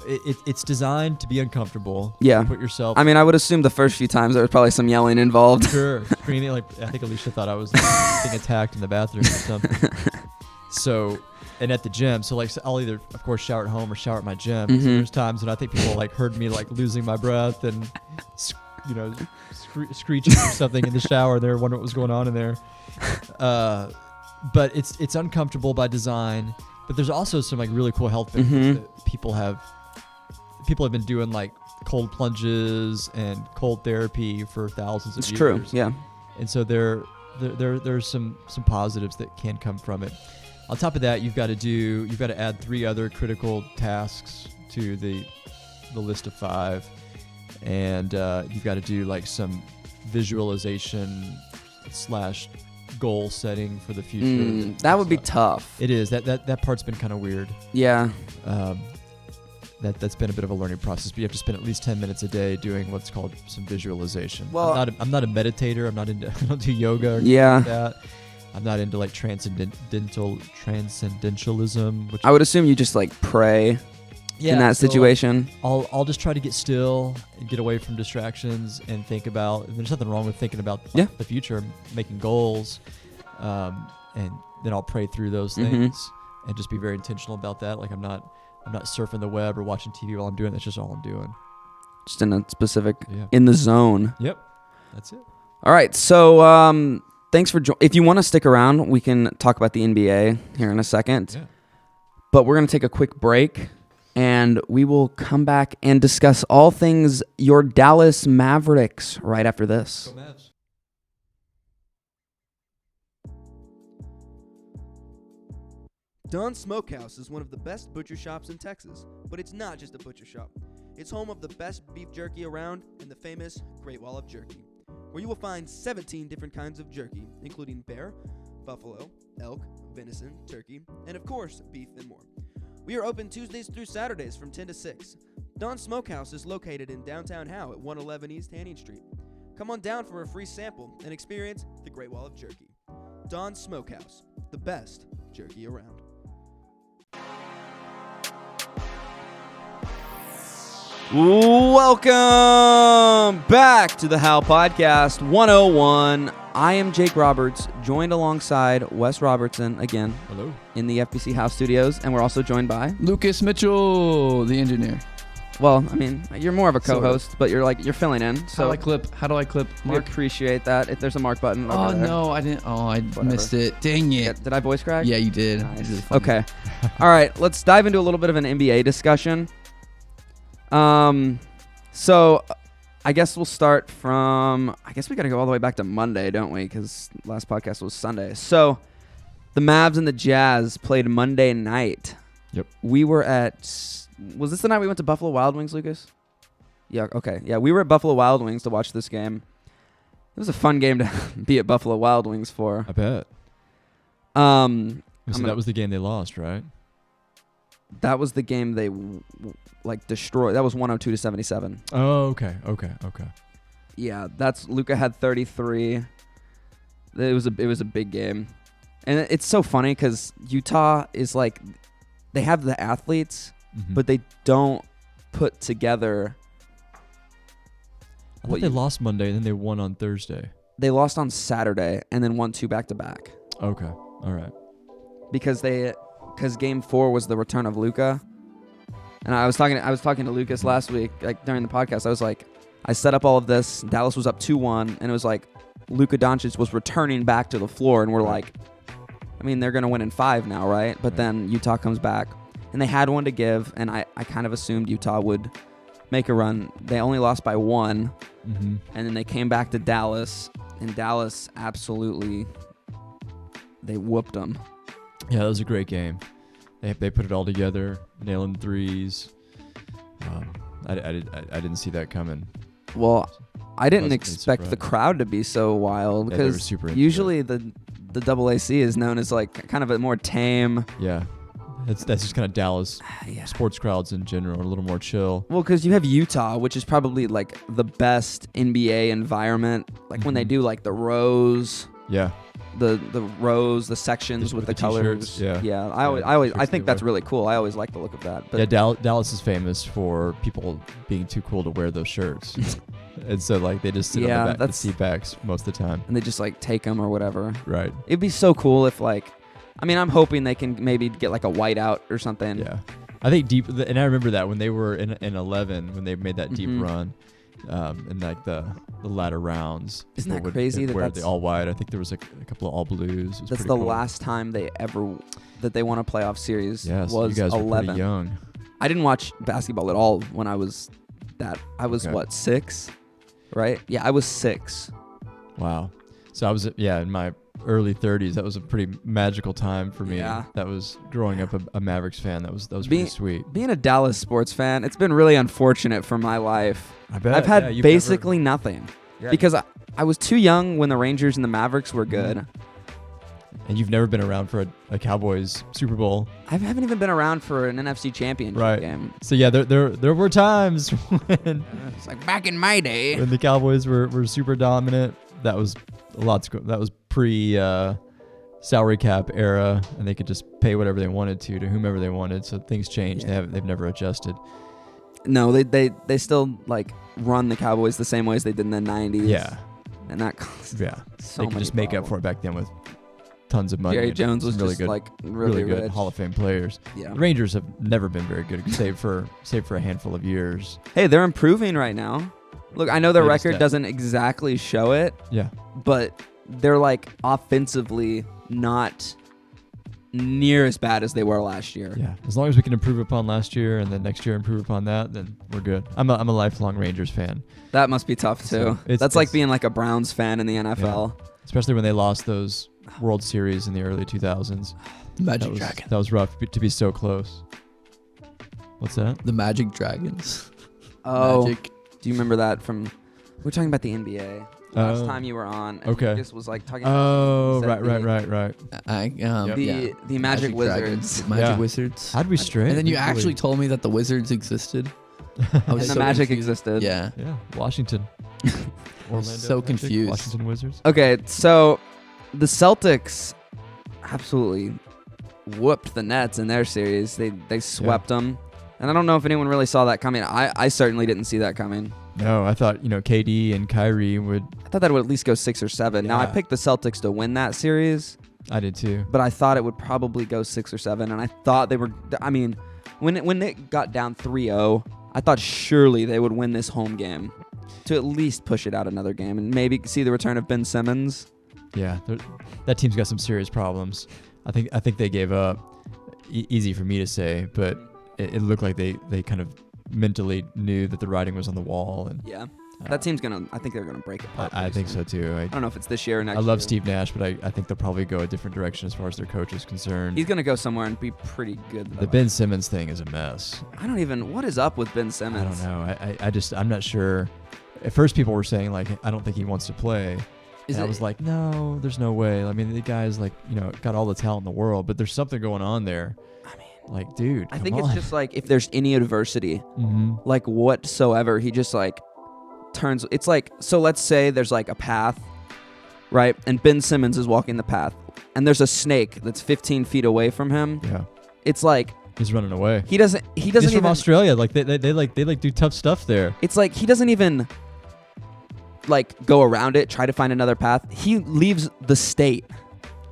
It's designed to be uncomfortable. Yeah. Put yourself. I mean, I would assume the first few times there was probably some yelling involved. Sure. Screaming. Like, I think Alicia thought I was being attacked in the bathroom or something. So, and at the gym, so like, so I'll either, of course, shower at home or shower at my gym. So Mhm. there's times when I think people like heard me like losing my breath and, screeching or something in the shower. They're wondering what was going on in there. But it's uncomfortable by design. But there's also some like really cool health benefits Mhm. that people have been doing, like cold plunges and cold therapy for thousands of It's years. true. Yeah. And so there's some positives that can come from it. On top of that, you've got to add 3 other critical tasks to the list of 5, and you've got to do like some visualization / goal setting for the future. That would be tough. It is. That part's been kind of weird. Yeah. That's been a bit of a learning process, but you have to spend at least 10 minutes a day doing what's called some visualization. Well- I'm not a meditator. I don't do yoga or anything Yeah. like that. I'm not into like transcendentalism, which I would assume you just like pray in that so, like, situation. I'll just try to get still and get away from distractions and think about. And there's nothing wrong with thinking about Yeah. the future, making goals, and then I'll pray through those Mhm. things and just be very intentional about that. Like I'm not surfing the web or watching TV while I'm doing. That's just all I'm doing. Just in a specific, Yeah. in the zone. Yep. That's it. All right. So thanks for if you want to stick around, we can talk about the NBA here in a second. Yeah. But we're going to take a quick break, and we will come back and discuss all things your Dallas Mavericks right after this. Go Mavs. Don's Smokehouse is one of the best butcher shops in Texas, but it's not just a butcher shop. It's home of the best beef jerky around and the famous Great Wall of Jerky, where you will find 17 different kinds of jerky, including bear, buffalo, elk, venison, turkey, and of course, beef and more. We are open Tuesdays through Saturdays from 10 to 6. Don's Smokehouse is located in downtown Howe at 111 East Hanning Street. Come on down for a free sample and experience the Great Wall of Jerky. Don's Smokehouse, the best jerky around. Welcome back to the Howepodcast 101. I am Jake Roberts, joined alongside Wes Robertson again Hello. in the FBC House Studios, and we're also joined by. Lucas Mitchell, the engineer. Well, I mean, you're more of a Sort of. co-host, but you're filling in. So How do I clip we Mark? appreciate that. If there's a mark button. Oh over there. no, I didn't. Oh, I Whatever. missed it. Dang Yeah, it. did I voice crack? Yeah, you did. Nice. It's really funny. Okay. All right. Let's dive into a little bit of an NBA discussion. So I guess we'll start from. I guess we got to go all the way back to Monday, don't we? Because last podcast was Sunday. So the Mavs and the Jazz played Monday night. Yep. We were at. Was this the night we went to Buffalo Wild Wings, Lucas? Yeah. Okay. Yeah, we were at Buffalo Wild Wings to watch this game. It was a fun game to be at Buffalo Wild Wings for. I bet. So That was the game they lost, right? That was the game they destroyed. That was 102-77. Oh, okay. Yeah, that's Luka had 33. It was a big game, and it's so funny because Utah is like, they have the athletes, Mhm. but they don't put together. I thought they lost Monday and then they won on Thursday. They lost on Saturday and then won 2 back-to-back Okay. All right. because Game 4 was the return of Luka. And I was talking to Lucas last week, like during the podcast. I was like, I set up all of this. Dallas was up 2-1, and it was like Luka Doncic was returning back to the floor, and we're like, I mean, they're gonna win in 5 now, right? But then Utah comes back, and they had one to give, and I kind of assumed Utah would make a run. They only lost by 1, Mm-hmm. and then they came back to Dallas, and Dallas absolutely they whooped them. Yeah, that was a great game. They put it all together, nailing threes. I didn't see that coming. Well, I didn't Pleasantly expect the surprised. crowd to be so wild Yeah, they were because super into usually the AAC is known as like kind of a more tame. Yeah, that's just kind of Dallas Yeah. sports crowds in general, are a little more chill. Well, because you have Utah, which is probably like the best NBA environment. Like when they Mhm. do like the rows, Yeah, the rows, the sections with the colors. t-shirts, yeah. I think that's really cool. I always like the look of that. But yeah. Dallas is famous for people being too cool to wear those shirts, and so like they just sit Yeah, on the that's- seat backs most of the time. and they just like take them or whatever. Right. It'd be so cool if like, I mean, I'm hoping they can maybe get like a whiteout or something. Yeah, I think deep, and I remember that when they were in 11, when they made that deep Mhm. run, in like the latter rounds. Isn't people that crazy that wear that's- the all white? I think there was a couple of all blues. It was That's pretty the cool. last time they won a playoff series. Yeah, so was you guys were 11. pretty young. I didn't watch basketball at all when I was Okay. what, 6? Right? Yeah, I was 6. Wow. So I was in my early 30s. That was a pretty magical time for me. Yeah. That was growing up a Mavericks fan. That was Being- pretty sweet. Being a Dallas sports fan, it's been really unfortunate for my life. I bet. I've had yeah, you've basically nothing never, because I was too young when the Rangers and the Mavericks were good. and you've never been around for a Cowboys Super Bowl. I haven't even been around for an NFC championship Right. game. So yeah, there were times when It's like back in my day. when the Cowboys were super dominant. That was that was pre salary cap era, and they could just pay whatever they wanted to whomever they wanted. So things changed. Yeah. They've never adjusted. No, they still like run the Cowboys the same way as they did in the 90s. Yeah, And that caused yeah. so They could many just make up for it back then with tons of money. Jerry and Jones was some really just good, like really good rich. Hall of Fame players. Yeah. The Rangers have never been very good, save for a handful of years. Hey, they're improving right now. Look, I know their Maybe record step. doesn't exactly show it, Yeah, but they're like offensively not near as bad as they were last year. yeah. As long as we can improve upon last year and then next year improve upon that, then we're good. I'm a lifelong Rangers fan, That must be tough too. So That's like it's- being like a Browns fan in the NFL. especially when they lost those World Series in the early 2000s. Magic That Dragon. was rough to be so close. What's that? The Magic Dragons. Oh, Magic. do you remember that from? We're talking about the NBA. Last Oh. time you were on, and Okay. Lucas was like talking. Oh, about right. The Magic Wizards. Dragons. Magic Yeah. Wizards. How'd we stray? And then you We actually really- told me that the Wizards existed. I And was the so Magic confused. existed. Yeah. Yeah, Washington. Orlando so Magic, confused. Washington Wizards. Okay, so the Celtics absolutely whooped the Nets in their series. They swept them. And I don't know if anyone really saw that coming. I certainly didn't see that coming. No, I thought KD and Kyrie would. I thought that would at least go 6 or 7. Now I Yeah. picked the Celtics to win that series, I did too. but I thought it would probably go 6 or 7. And I thought they were. I mean, when it got down 3-0, I thought surely they would win this home game to at least push it out another game and maybe see the return of Ben Simmons. Yeah, that team's got some serious problems. I think they gave up. Easy for me to say, but it looked like they kind of mentally knew that the writing was on the wall, and Yeah, that team's gonna. I think they're gonna break apart. I think so too. I don't know if it's this year or next. I love year. Steve Nash, but I think they'll probably go a different direction as far as their coach is concerned. He's gonna go somewhere and be pretty good. The Ben Simmons thing is a mess. I don't even. What is up with Ben Simmons? I don't know. I'm not sure. At first, people were saying like, I don't think he wants to play. And I was like, no, there's no way. I mean, the guy's like, got all the talent in the world, but there's something going on there. I mean, Like, dude, I think it's just like if there's any adversity, Mm-hmm. like whatsoever, he just like turns. It's like, so let's say there's like a path, right? And Ben Simmons is walking the path, and there's a snake that's 15 feet away from him. Yeah, It's like he's running away. he doesn't He's even. from Australia. Like they do tough stuff there. It's like he doesn't even like go around it, try to find another path. He leaves the state.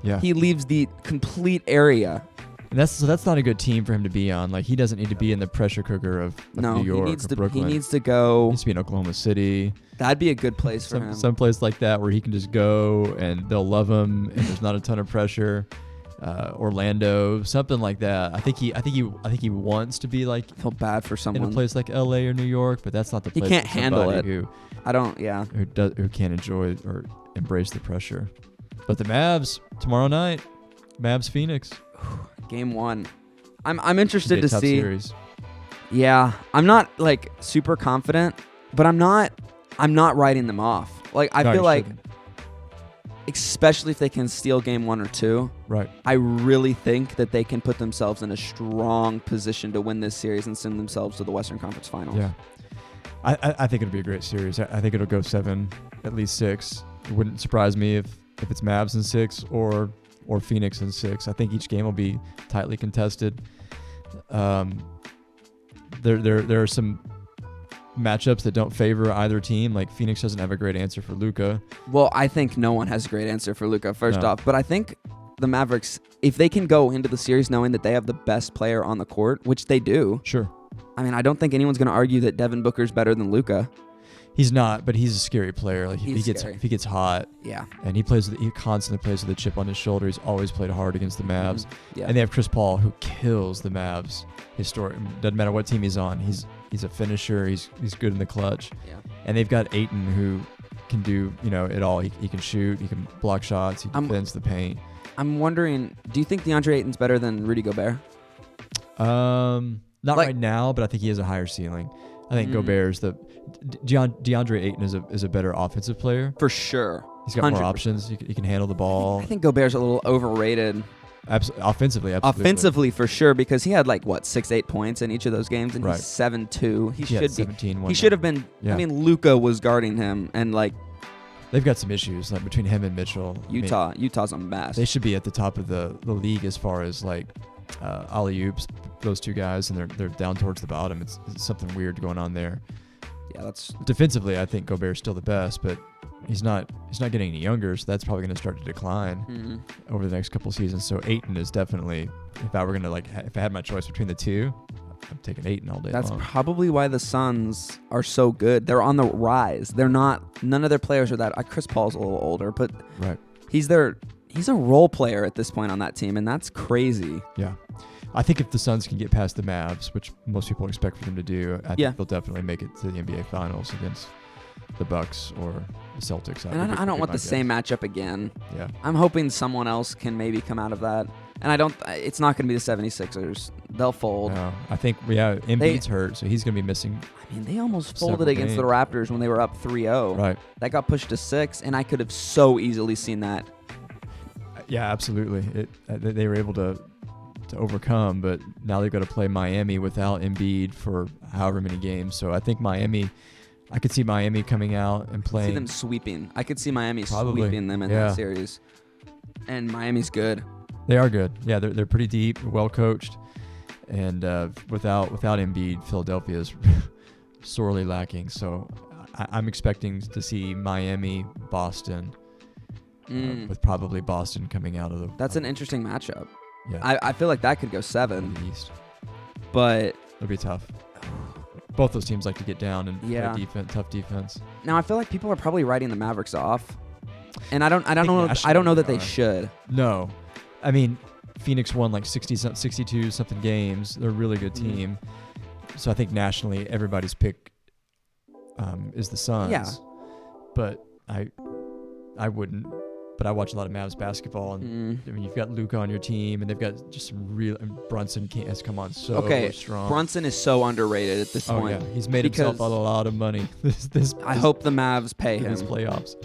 Yeah, He leaves the complete area. and that's not a good team for him to be on. Like he doesn't need to be in the pressure cooker of No, New York he needs or to. Brooklyn. He needs to go. He needs to be in Oklahoma City. That'd be a good place for him. Some place like that where he can just go and they'll love him and there's not a ton of pressure. Orlando, something like that. I think he wants to be like I feel bad for in someone. a place like LA or New York, but that's not the He place. can't for handle somebody it. I don't. Yeah. who can't enjoy or embrace the pressure. But the Mavs tomorrow night, Mavs Phoenix. Game 1. I'm Be interested a to tough see. series. Yeah, I'm not like super confident, but I'm not writing them off. Like I No, feel you like, shouldn't. especially if they can steal game 1 or 2, Right. I really think that they can put themselves in a strong position to win this series and send themselves to the Western Conference Finals. Yeah. I think it'll be a great series. I think it'll go 7, at least 6. It wouldn't surprise me if it's Mavs in 6 or Phoenix in 6. I think each game will be tightly contested. There are some matchups that don't favor either team. Like Phoenix doesn't have a great answer for Luka. Well, I think no one has a great answer for Luka, first No. off. But I think the Mavericks, if they can go into the series knowing that they have the best player on the court, which they do, Sure. I mean, I don't think anyone's going to argue that Devin Booker's better than Luka. He's not, but he's a scary player. Like He's scary. if he gets hot, Yeah. and he constantly plays with a chip on his shoulder. He's always played hard against the Mavs. Yeah. And they have Chris Paul, who kills the Mavs. Doesn't matter what team he's on. He's a finisher. He's good in the clutch. Yeah. And they've got Ayton, who can do it all. He can shoot. He can block shots. He defends the paint. I'm wondering, do you think DeAndre Ayton's better than Rudy Gobert? Not right now, but I think he has a higher ceiling. I think Gobert's DeAndre Ayton is a better offensive player. For sure. He's got 100%. more options. He can handle the ball. I think Gobert's a little overrated. Offensively, absolutely. Offensively, for sure, because he had 6-8 points in each of those games, and Right. he's 7-2. He had should be. 17 one He should night. have been. Yeah. I mean, Luka was guarding him, and They've got some issues between him and Mitchell. I mean, Utah's a mess. they should be at the top of the league as far as alley oops. Those two guys, and they're down towards the bottom. It's something weird going on there. Yeah, that's Defensively, I think Gobert's still the best, but he's not getting any younger, so that's probably going to start to decline over the next couple seasons. So Ayton is definitely, if I were going to if I had my choice between the two, I'm taking Ayton all day That's long. probably why the Suns are so good. They're on the rise. They're not. None of their players are that. Chris Paul's a little older, but Right. he's a role player at this point on that team, and that's crazy. Yeah. I think if the Suns can get past the Mavs, which most people expect for them to do, I think they'll definitely make it to the NBA Finals against the Bucks or the Celtics. And I don't want the same matchup again. Yeah. I'm hoping someone else can maybe come out of that. And it's not going to be the 76ers. They'll fold. No, I think Embiid's hurt, so he's going to be missing. I mean, they almost folded Several against the Raptors when they were up 3-0. Right. That got pushed to 6, and I could have so easily seen that. Yeah, absolutely. They were able to overcome, but now they've got to play Miami without Embiid for however many games. So I think I could see Miami coming out and See playing. them sweeping. I could see Miami Probably. sweeping them in that series. And Miami's good. They are good. Yeah, they're pretty deep, well coached, and without Embiid, Philadelphia is sorely lacking. So I'm expecting to see Miami, Boston, with probably Boston coming out of the. That's an interesting matchup. Yeah. I feel like that could go in 7, the East. but It'll be tough. Both those teams like to get down and play tough defense. now I feel like people are probably writing the Mavericks off, and I don't know nationally that they they are. should. No, I mean Phoenix won 62 something games. They're a really good team. So I think nationally everybody's pick is the Suns. Yeah. But I wouldn't. But I watch a lot of Mavs basketball, and I mean you've got Luka on your team, and they've got just some real. And Brunson has come on so strong. Brunson is so underrated at this point. Yeah, he's made himself a lot of money. I hope the Mavs pay him. These playoffs.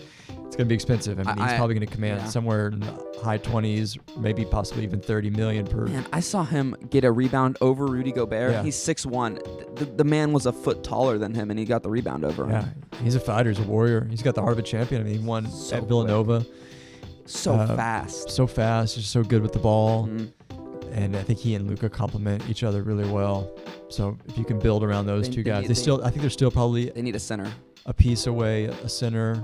It's going to be expensive. I mean, he's probably going to command somewhere in the high 20s, maybe possibly even 30 million per. Man, I saw him get a rebound over Rudy Gobert. Yeah. He's 6'1". The man was a foot taller than him, and he got the rebound over Yeah, him. he's a fighter. He's a warrior. He's got the heart of a champion. I mean, he won So at Villanova. So fast. So fast. Just so good with the ball. And I think he and Luka complement each other really well. So if you can build around those two guys, I think they're still probably They need a center. a piece away, a center.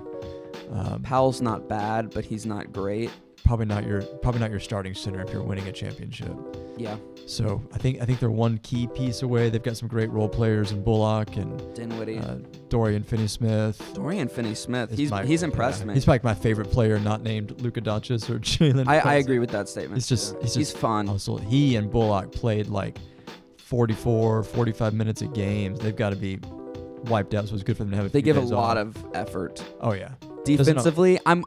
Powell's not bad, but he's not great. probably not your starting center if you're winning a championship. Yeah. So I think they're one key piece away. They've got some great role players in Bullock and Dinwiddie. Dorian Finney-Smith. Dorian Finney-Smith. Is He's impressed me. He's like my favorite player, not named Luka Doncic or Jalen. I agree with that statement. He's fun. Also, he and Bullock played like 44, 45 minutes a games. They've got to be wiped out, so it's good for them to have a They few give a days lot off. of effort. Oh yeah. Defensively, I'm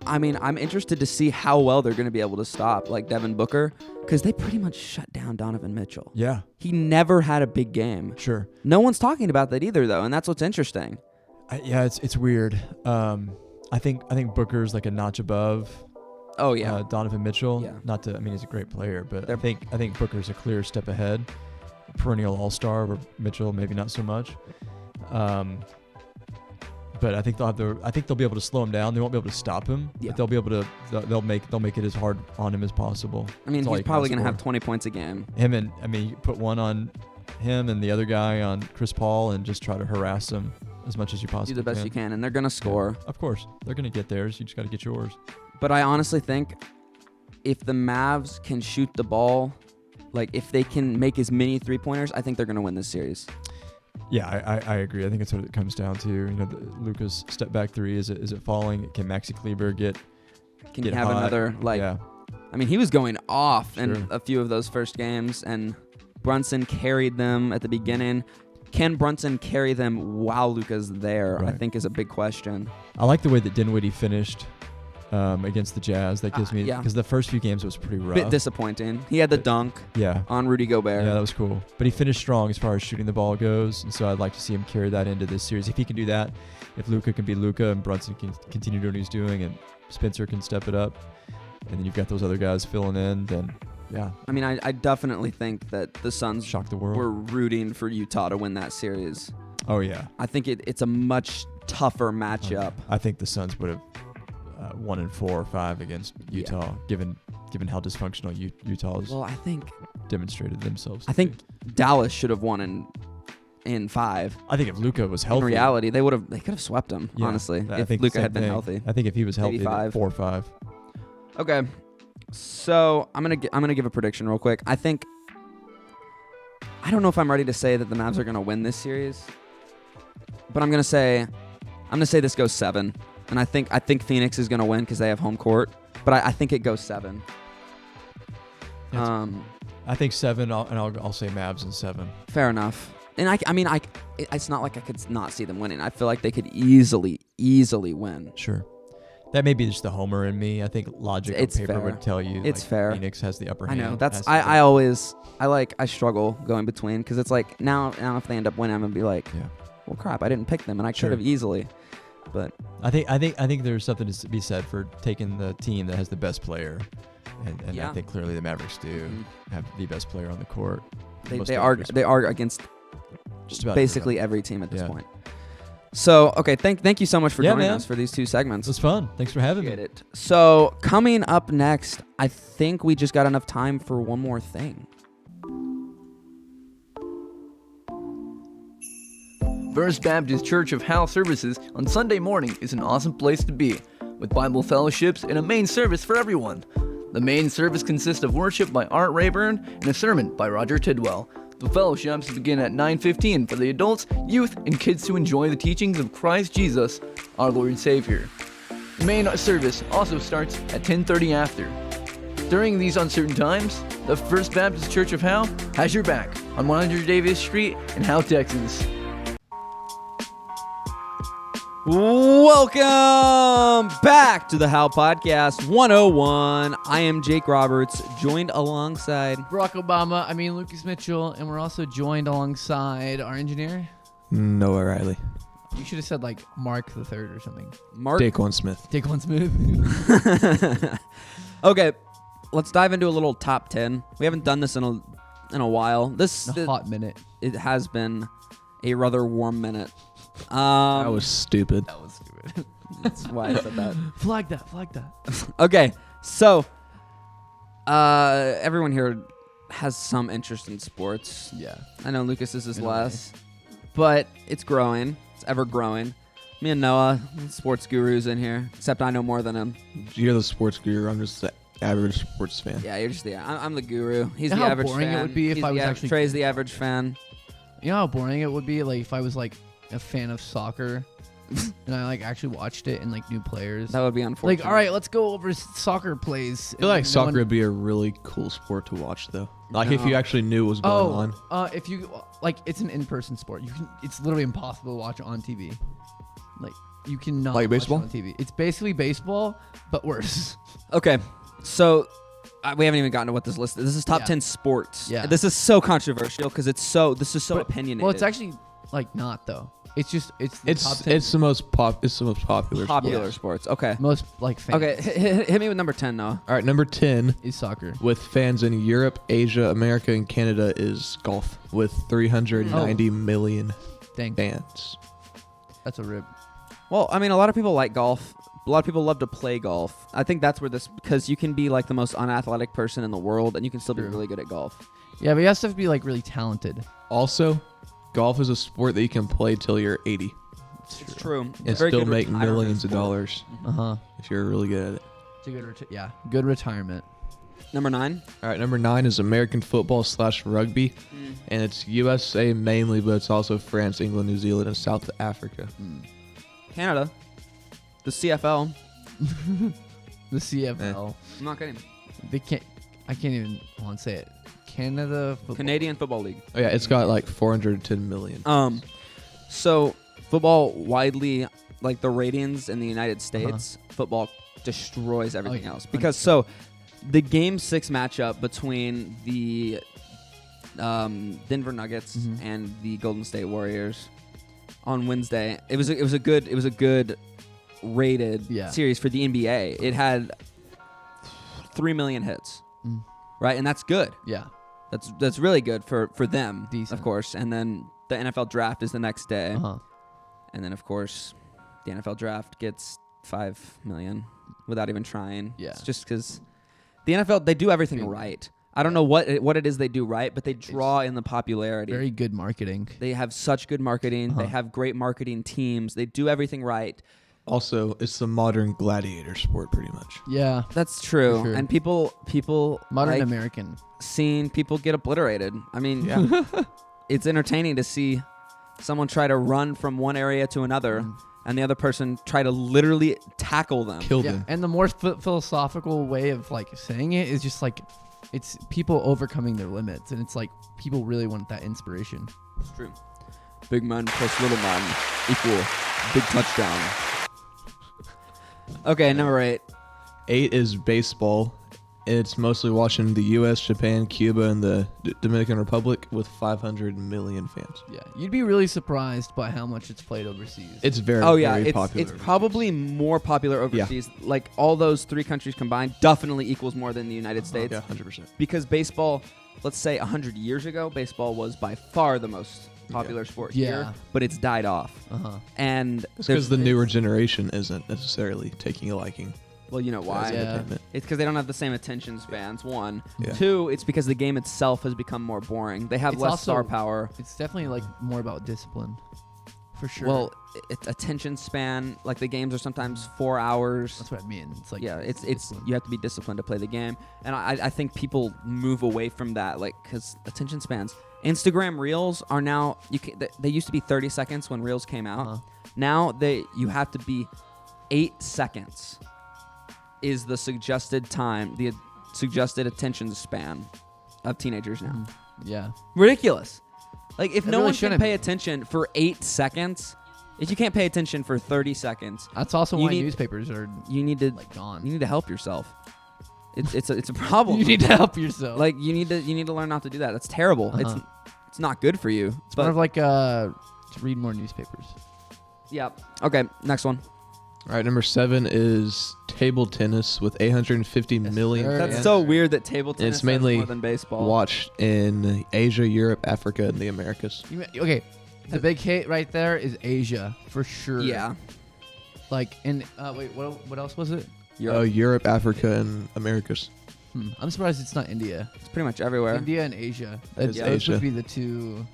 interested to see how well they're going to be able to stop like Devin Booker, because they pretty much shut down Donovan Mitchell. Yeah. He never had a big game. Sure. No one's talking about that either, though, and that's what's interesting. It's weird. I think Booker's like a notch above. Oh yeah. Donovan Mitchell. Yeah. He's a great player, but I think Booker's a clear step ahead. Perennial all-star, where Mitchell maybe not so much. But I think they'll be able to slow him down. They won't be able to stop him, Yeah. but they'll be able to. They'll make it as hard on him as possible. I mean, That's all he's you can probably ask going to for. have 20 points a game. You put one on him and the other guy on Chris Paul, and just try to harass him as much as you possibly Do the best you can, and they're going to score. Of course, they're going to get theirs. You just got to get yours. But I honestly think if the Mavs can shoot the ball, like if they can make as many three-pointers, I think they're going to win this series. Yeah, I agree. I think that's what it comes down to. Luka's step back three, is it falling? Can Maxi Kleber get Can you have hot? another, Yeah. I mean, he was going off in Sure. a few of those first games, and Brunson carried them at the beginning. Can Brunson carry them while Luka's there, I Right. think is a big question. I like the way that Dinwiddie finished against the Jazz. That gives me, yeah. because the first few games was pretty rough. Bit disappointing. He had the dunk Yeah. on Rudy Gobert. Yeah, that was cool. But he finished strong as far as shooting the ball goes, and so I'd like to see him carry that into this series. If he can do that, if Luka can be Luka and Brunson can continue doing what he's doing, and Spencer can step it up, and then you've got those other guys filling in, then yeah, I mean, I definitely think that the Suns shock the world. were rooting for Utah to win that series. Oh yeah, I think it's a much tougher matchup. I think the Suns would have 1 and 4 or 5 against Utah, given how dysfunctional Utah's Well, I think demonstrated themselves. I think Dallas should have won in 5. I think if Luka was In healthy, reality, they could have swept them, yeah, honestly, I if think the Luka same had been thing. healthy. I think if he was Maybe healthy, then 5. 4 or 5. Okay. So, I'm going to give a prediction real quick. I don't know if I'm ready to say that the Mavs are going to win this series. But I'm going to say this goes 7. And I think Phoenix is going to win because they have home court. But I think it goes 7. I think 7, I'll say Mavs in 7. Fair enough. And it's not like I could not see them winning. I feel like they could easily win. Sure. That may be just the homer in me. I think logic on It's paper fair. would tell you It's fair. Phoenix has the upper I hand. know. That's Has to I struggle going between, because it's like now if they end up winning, I'm gonna be like, Yeah. well, crap, I didn't pick them, and I Sure. could have easily. But I think there's something to be said for taking the team that has the best player, and Yeah. I think clearly the Mavericks do have the best player on the court. Most they Mavericks- are against just about basically every team at this Yeah. point. So okay, thank you so much for Yeah, joining man. us for these 2 segments. It was fun. Thanks for having me. Appreciate it. So coming up next, I think we just got enough time for one more thing. First Baptist Church of Howe services on Sunday morning is an awesome place to be, with Bible fellowships and a main service for everyone. The main service consists of worship by Art Rayburn and a sermon by Roger Tidwell. The fellowships begin at 9:15 for the adults, youth, and kids to enjoy the teachings of Christ Jesus, our Lord and Savior. The main service also starts at 10:30 after. During these uncertain times, the First Baptist Church of Howe has your back on 100 Davis Street in Howe, Texas. Welcome back to the Howepodcast 101. I am Jake Roberts, joined alongside Barack Obama, Lucas Mitchell, and we're also joined alongside our engineer. Noah Riley. You should have said like Mark the Third or something. Mark. Daquan Smith. Daquan Smith. Okay, let's dive into a little top 10. We haven't done this in a while. A hot minute. It has been a rather warm minute. That was stupid. That was stupid. That's why I said that. Flag that. Okay, so everyone here has some interest in sports. Yeah. I know Lucas's is In a way. less, but it's growing. It's ever growing. Me and Noah, sports gurus in here, except I know more than him. You're the sports guru. I'm just the average sports fan. Yeah, you're just I'm the guru. He's You know the how average boring it fan. would be if He's I the was av- actually- Trey's the average fan. You know how boring it would be, like if I was like a fan of soccer, and I like actually watched it and like knew players. That would be unfortunate. Like, all right, let's go over soccer plays. I feel like soccer would be a really cool sport to watch, though. Like if you actually knew what was going on. If you like, it's an in-person sport. You can. It's literally impossible to watch it on TV. Like, you cannot Like watch baseball? it on TV. It's basically baseball, but worse. Okay, so we haven't even gotten to what this list is. This is top Yeah. 10 sports. Yeah. This is so controversial because this is so opinionated. Well, it's actually like not though. It's just the top 10 It's the most popular. popular sport. sports. Okay. most like fans. Okay, hit me with number 10, Noah. All right, number 10 is soccer. with fans in Europe, Asia, America, and Canada is golf with 390 million Dang, fans. that's a rip. Well, I mean, a lot of people like golf. A lot of people love to play golf. I think that's where because you can be like the most unathletic person in the world and you can still be True. really good at golf. Yeah, but you have to be like really talented. Also, golf is a sport that you can play till you're 80 It's true. and It's a very still good make retirement millions of sport. dollars Uh-huh. if you're really good at it. It's a good good retirement. Number 9. All right, number 9 is American football / rugby, and it's USA mainly, but it's also France, England, New Zealand, and South Africa. Canada. The CFL. The CFL. I'm not kidding. They can't. I can't even want to say it. Canada football. Canadian Football League. Oh yeah, it's got like 410 million. So football widely, like the ratings in the United States, football destroys everything yeah, else. Because the Game 6 matchup between the Denver Nuggets and the Golden State Warriors on Wednesday, it was a good rated series for the NBA. It had 3 million hits, right, and that's good. Yeah. That's really good for them, Decent. of course. And then the NFL draft is the next day, Uh-huh. and then of course the NFL draft gets 5 million without even trying. Yeah. It's just because the NFL, they do everything right. I don't know what it is they do right, but they draw in the popularity. Very good marketing. They have such good marketing. They have great marketing teams. They do everything right. Also, it's the modern gladiator sport, pretty much. Yeah. That's true. For sure. And people Modern like American. seeing people get obliterated. I mean, it's entertaining to see someone try to run from one area to another and the other person try to literally tackle them. Kill Yeah. them. And the more philosophical way of like saying it is just like it's people overcoming their limits, and it's like people really want that inspiration. It's true. Big man plus little man equal big touchdown. Okay, number 8. 8 is baseball. It's mostly watched in the U.S., Japan, Cuba, and the Dominican Republic with 500 million fans. Yeah, you'd be really surprised by how much it's played overseas. It's very, very popular. It's probably more popular overseas. Like all those 3 countries combined definitely equals more than the United States. Yeah, 100%. Because baseball, let's say 100 years ago, baseball was by far the most popular sport here, but it's died off. And Because the newer generation isn't necessarily taking a liking. well, you know why? as entertainment. It's because they don't have the same attention spans, 1. Yeah. 2, it's because the game itself has become more boring. They have It's less also- star power. It's definitely like more about discipline, for sure. Well, it's attention span, like the games are sometimes 4 hours. that's what I mean. It's like It's discipline. you have to be disciplined to play the game, and I think people move away from that, like because attention spans. Instagram Reels are now they used to be 30 seconds when Reels came out. Now you have to be 8 seconds is the suggested time, the suggested attention span of teenagers now. Yeah. Ridiculous. Like if It no really one can shouldn't pay be. attention for 8 seconds, if you can't pay attention for 30 seconds, That's also You why need- newspapers are you need to like gone. you need to help yourself. It's a problem. You need to help yourself. Like you need to learn not to do that. That's terrible. It's not good for you. it's more of like to read more newspapers. Yeah. Okay. Next one. All right, number 7 is table tennis with 850 million sir. That's fans. so weird that table tennis It's mainly has more than baseball. watched in Asia, Europe, Africa, and the Americas. Okay, the big hit right there is Asia for sure. Yeah. Like in wait, what else was it? Europe, Africa, and Americas. I'm surprised it's not India. It's pretty much everywhere. India and Asia. It's Those Asia. would be the two.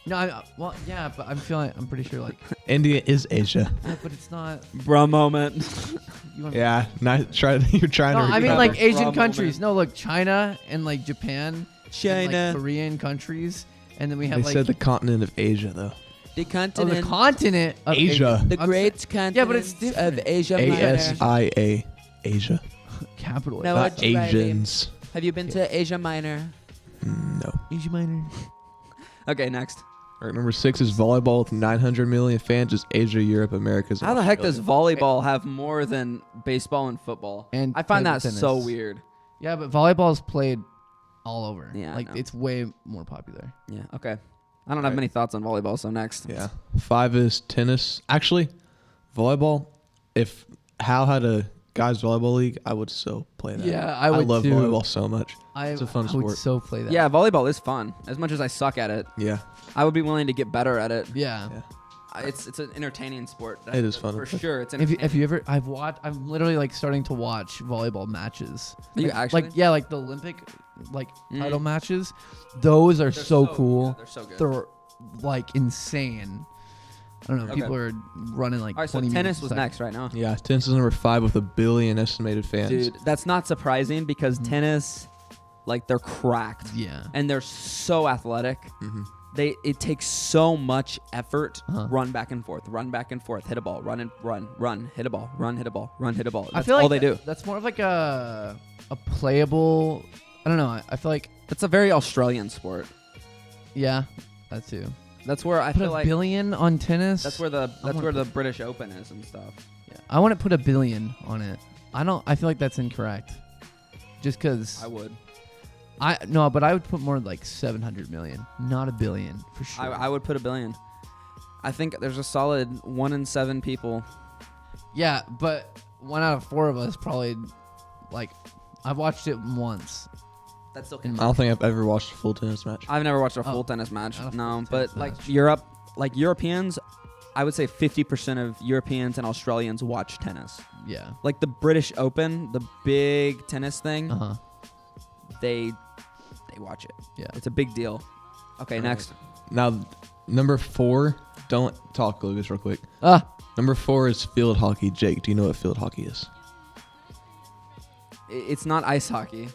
No, well, yeah, but I'm pretty sure like, India is Asia. yeah, but it's not. Bruh moment. You want Yeah, you're trying No, to. I mean have like a Asian problem, countries. man. No, look, China and like Japan, and, China. like Korean countries, and then we They have like said the continent of Asia though. The the continent. continent of Asia. the I'm great saying- continent Yeah, but it's of different. Asia ASIA, Asia, capital. No, not what's right, Asians. Have you been to Asia Minor? No. Asia Minor. Okay, next. All right, number 6 is volleyball with 900 million fans. Is Asia, Europe, Americas. and How the heck does Australia. volleyball have more than baseball and football? And I find table that so tennis. weird. Yeah, but volleyball is played all over. Yeah, I like know. it's way more popular. Yeah. Okay. I don't have Right. many thoughts on volleyball, so next. Yeah. 5 is tennis. Actually, volleyball. If Hal had a guys volleyball league, I would so play that. Yeah, I would love too. volleyball so much. It's a fun I would sport. so play that. Yeah, volleyball is fun. As much as I suck at it, Yeah. I would be willing to get better at it. Yeah. Yeah. It's an entertaining sport. It is fun. for sure. It's If you ever, I'm literally like starting to watch volleyball matches. You like, actually? like yeah, like the Olympic like Mm. title matches. Those are They're so cool. yeah, they're so good. They're like insane. I don't know. Okay. People are running like All right, so 20 tennis minutes was a second. next right now. Yeah. Tennis is number 5 with 1 billion estimated fans. Dude, that's not surprising because tennis, like they're cracked Yeah. and they're so athletic. Mm-hmm. It takes so much effort. Uh-huh. Run back and forth, hit a ball, run, hit a ball, hit a ball, hit a ball. I That's feel like all they do. That's more of like a playable. I don't know. I feel like It's a very Australian sport. yeah, that too. That's where I Put feel a like billion on tennis. that's where the wanna British Open is and stuff. Yeah. I want to put a billion on it. I feel like that's incorrect. Just because I would. but I would put more like 700 million, not a billion for sure. I would put 1 billion. I think there's a solid 1 in 7 people. Yeah, but 1 out of 4 of us probably like I've watched it once. That's still. I don't think I've ever watched a full tennis match. I've never watched a full Oh, tennis match. not a No, full but tennis like match. Europe, like Europeans, I would say 50% of Europeans and Australians watch tennis. Yeah. Like the British Open, the big tennis thing, Uh huh. they watch it. Yeah. It's a big deal. Okay, next. Now, number 4. Don't talk, Lucas, real quick. Number 4 is field hockey. Jake, do you know what field hockey is? It's not ice hockey.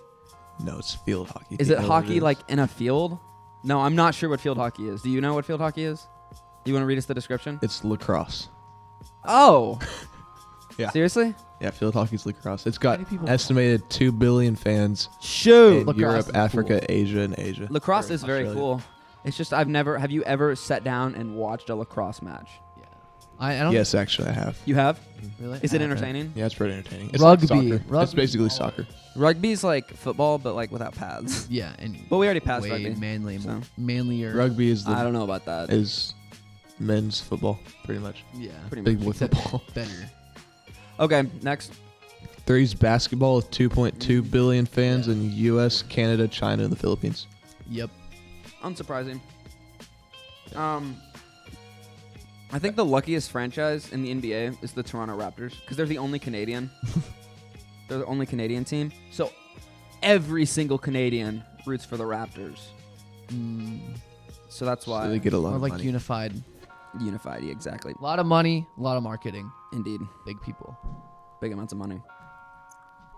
No, it's field hockey. Is Do you it know what hockey like in a field? No, I'm not sure what field hockey is. Do you know what field hockey is? You want to read us the description? It's lacrosse. Oh. Yeah. Seriously? Yeah, field hockey's lacrosse. It's got How many people- estimated 2 billion fans Shoot. in Lacrosse Europe, is Africa, Asia, and Asia. Lacrosse Or is very Australia. cool. It's just have you ever sat down and watched a lacrosse match? Yeah. I don't. Yes, actually, I have. You have? Really. Is it I haven't. entertaining? Yeah, it's pretty entertaining. It's Rugby. Like soccer. Rugby's It's basically smaller. soccer. Rugby's like football, but like without pads. Yeah, and But we already passed way rugby. manly, so. manlier. Rugby is I don't know about that. is men's football, pretty much. Yeah. Pretty Big much. boy Except football. better. Okay, next. 3 is basketball with 2.2 billion fans in U.S., Canada, China, and the Philippines. Yep. Unsurprising. I think the luckiest franchise in the NBA is the Toronto Raptors because they're the only Canadian. They're the only Canadian team. So every single Canadian roots for the Raptors. So that's why So they get a lot Or of like money. unified. unified. Exactly. A lot of money, a lot of marketing, Indeed. big people. Big amounts of money.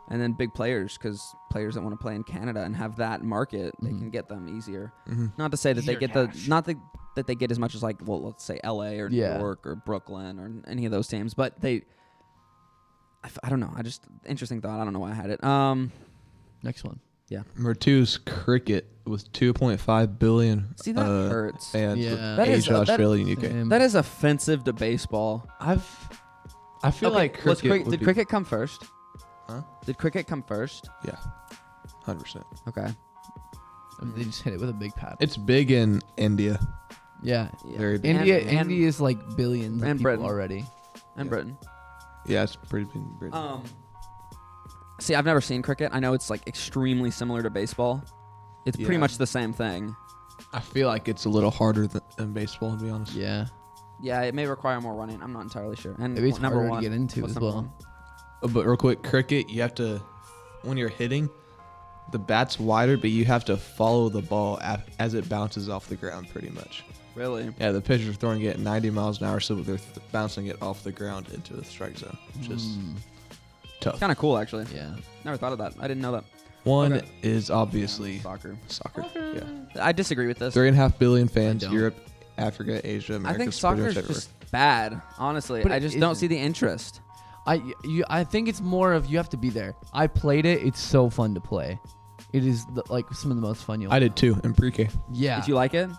And then big players because players that want to play in Canada and have that market, they can get them easier. Mhm. Not to say that they Easier get cash. that they get as much as like, well, let's say LA or Yeah. New York or Brooklyn or any of those teams, but I don't know. Interesting thought. I don't know why I had it. Next one. Number 2 is cricket with 2.5 billion See, that hurts. fans with Yeah. That is- Asia, that- Australia, and UK. Same. That is offensive to baseball. I feel Okay, like cricket would did be- cricket come first? Huh? Did cricket come first? Yeah, 100%. Okay. I mean, they just hit it with a big pad. It's big in India. Yeah. Yeah. Very big. India, And- India is like billions of and people Britain. already. And Yeah. Britain. Yeah, it's pretty big in Britain. See, I've never seen cricket. I know it's like extremely similar to baseball. It's pretty Yeah. much the same thing. I feel like it's a little harder than baseball, to be honest. Yeah. Yeah, it may require more running. I'm not entirely sure. And Maybe it's number harder to one, get into what's as number well. one? But real quick, cricket, you have to, when you're hitting, the bat's wider, but you have to follow the ball as it bounces off the ground, pretty much. Really? Yeah, the pitchers are throwing it at 90 miles an hour, so they're bouncing it off the ground into the strike zone, which is tough. It's kind of cool, actually. Yeah. Never thought of that. I didn't know that. One Okay. is obviously Soccer. soccer. Yeah. I disagree with this. 3.5 billion fans, don't. Europe, Africa, Asia, America. I think soccer is just bad, honestly. But I it just don't isn't. see the interest. I think it's more of you have to be there. I played it. It's so fun to play. It is like some of the most fun you'll. I did too in pre-K. Yeah. Did you like it?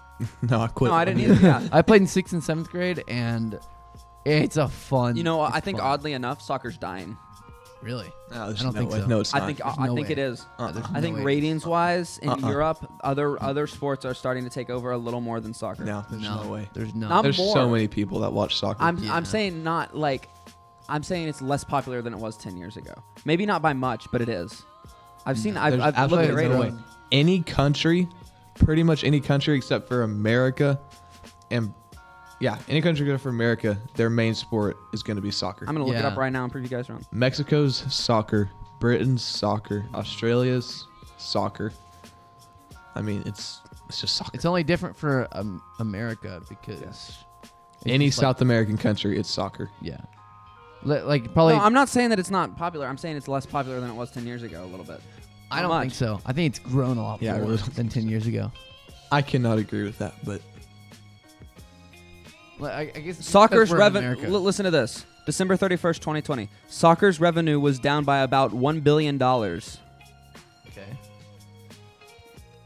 No, I quit. No, I didn't either. Yeah. I played in 6th and 7th grade, and it's a fun. You know, it's I think fun. oddly enough, soccer's dying. Really? No, there's I don't no think way. so. No, it's not. I think There's I no think way. it is. There's I think no way. ratings-wise in Europe, other sports are starting to take over a little more than soccer. No, there's no way. There's no. Not There's more. so many people that watch soccer. Yeah. I'm saying not like I'm saying it's less popular than it was 10 years ago. Maybe not by much, but it is. I've seen There's I've looked at absolutely no ratings. way. Any country, pretty much any country except for America, and any country except for America, their main sport is going to be soccer. I'm gonna look it Yeah. up right now and prove you guys wrong. Mexico's soccer, Britain's soccer, Australia's soccer. I mean, it's just soccer. It's only different for America because it's Any just South American country, it's soccer. yeah, like probably. No, I'm not saying that it's not popular. I'm saying it's less popular than it was 10 years ago, a little bit. I Not don't much. think so. I think it's grown a lot Yeah, I more really don't than 10 years ago. I cannot agree with that, but Well, I guess it's Soccer's because we're in revenue. America. Listen to this. December 31st, 2020. Soccer's revenue was down by about $1 billion. Okay.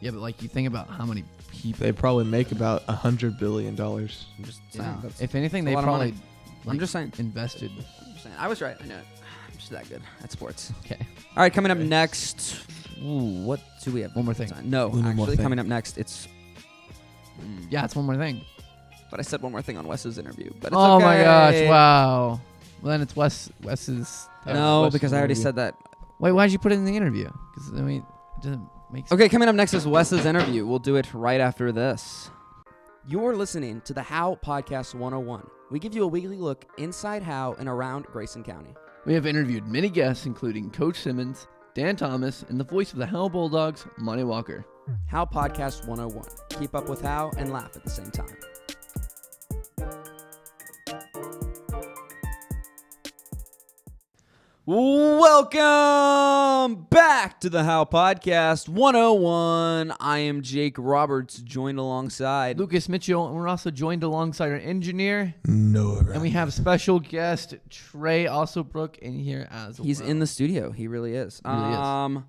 Yeah, but like you think about how many people. they probably make about $100 billion. I'm just saying. Yeah. That's- If anything, that's a they lot of probably. money. I'm like, just saying. invested. I'm just saying. I was right. I know it. I'm just that good at sports. Okay. All right, coming up next. Ooh, what do we have? One more thing. No, One more actually, thing. coming up next, it's. Yeah, it's one more thing. But I said one more thing on Wes's interview. But it's Oh my gosh! okay. Wow. Well, then it's Wes's. No, Wes's because I already interview. said that. Wait, why did you put it in the interview? Because I mean, it doesn't make sense. Okay, coming up next is Wes's interview. We'll do it right after this. You're listening to the Howepodcast 101. We give you a weekly look inside Howe and around Grayson County. We have interviewed many guests, including Coach Simmons, Dan Thomas, and the voice of the Howell Bulldogs, Monty Walker. Howepodcast 101. Keep up with How and laugh at the same time. Welcome back to the How Podcast 101. I am Jake Roberts, joined alongside Lucas Mitchell, and we're also joined alongside our engineer, No, and we have special guest Trey Alsobrook in here as He's well. in the studio. He really is. He really is.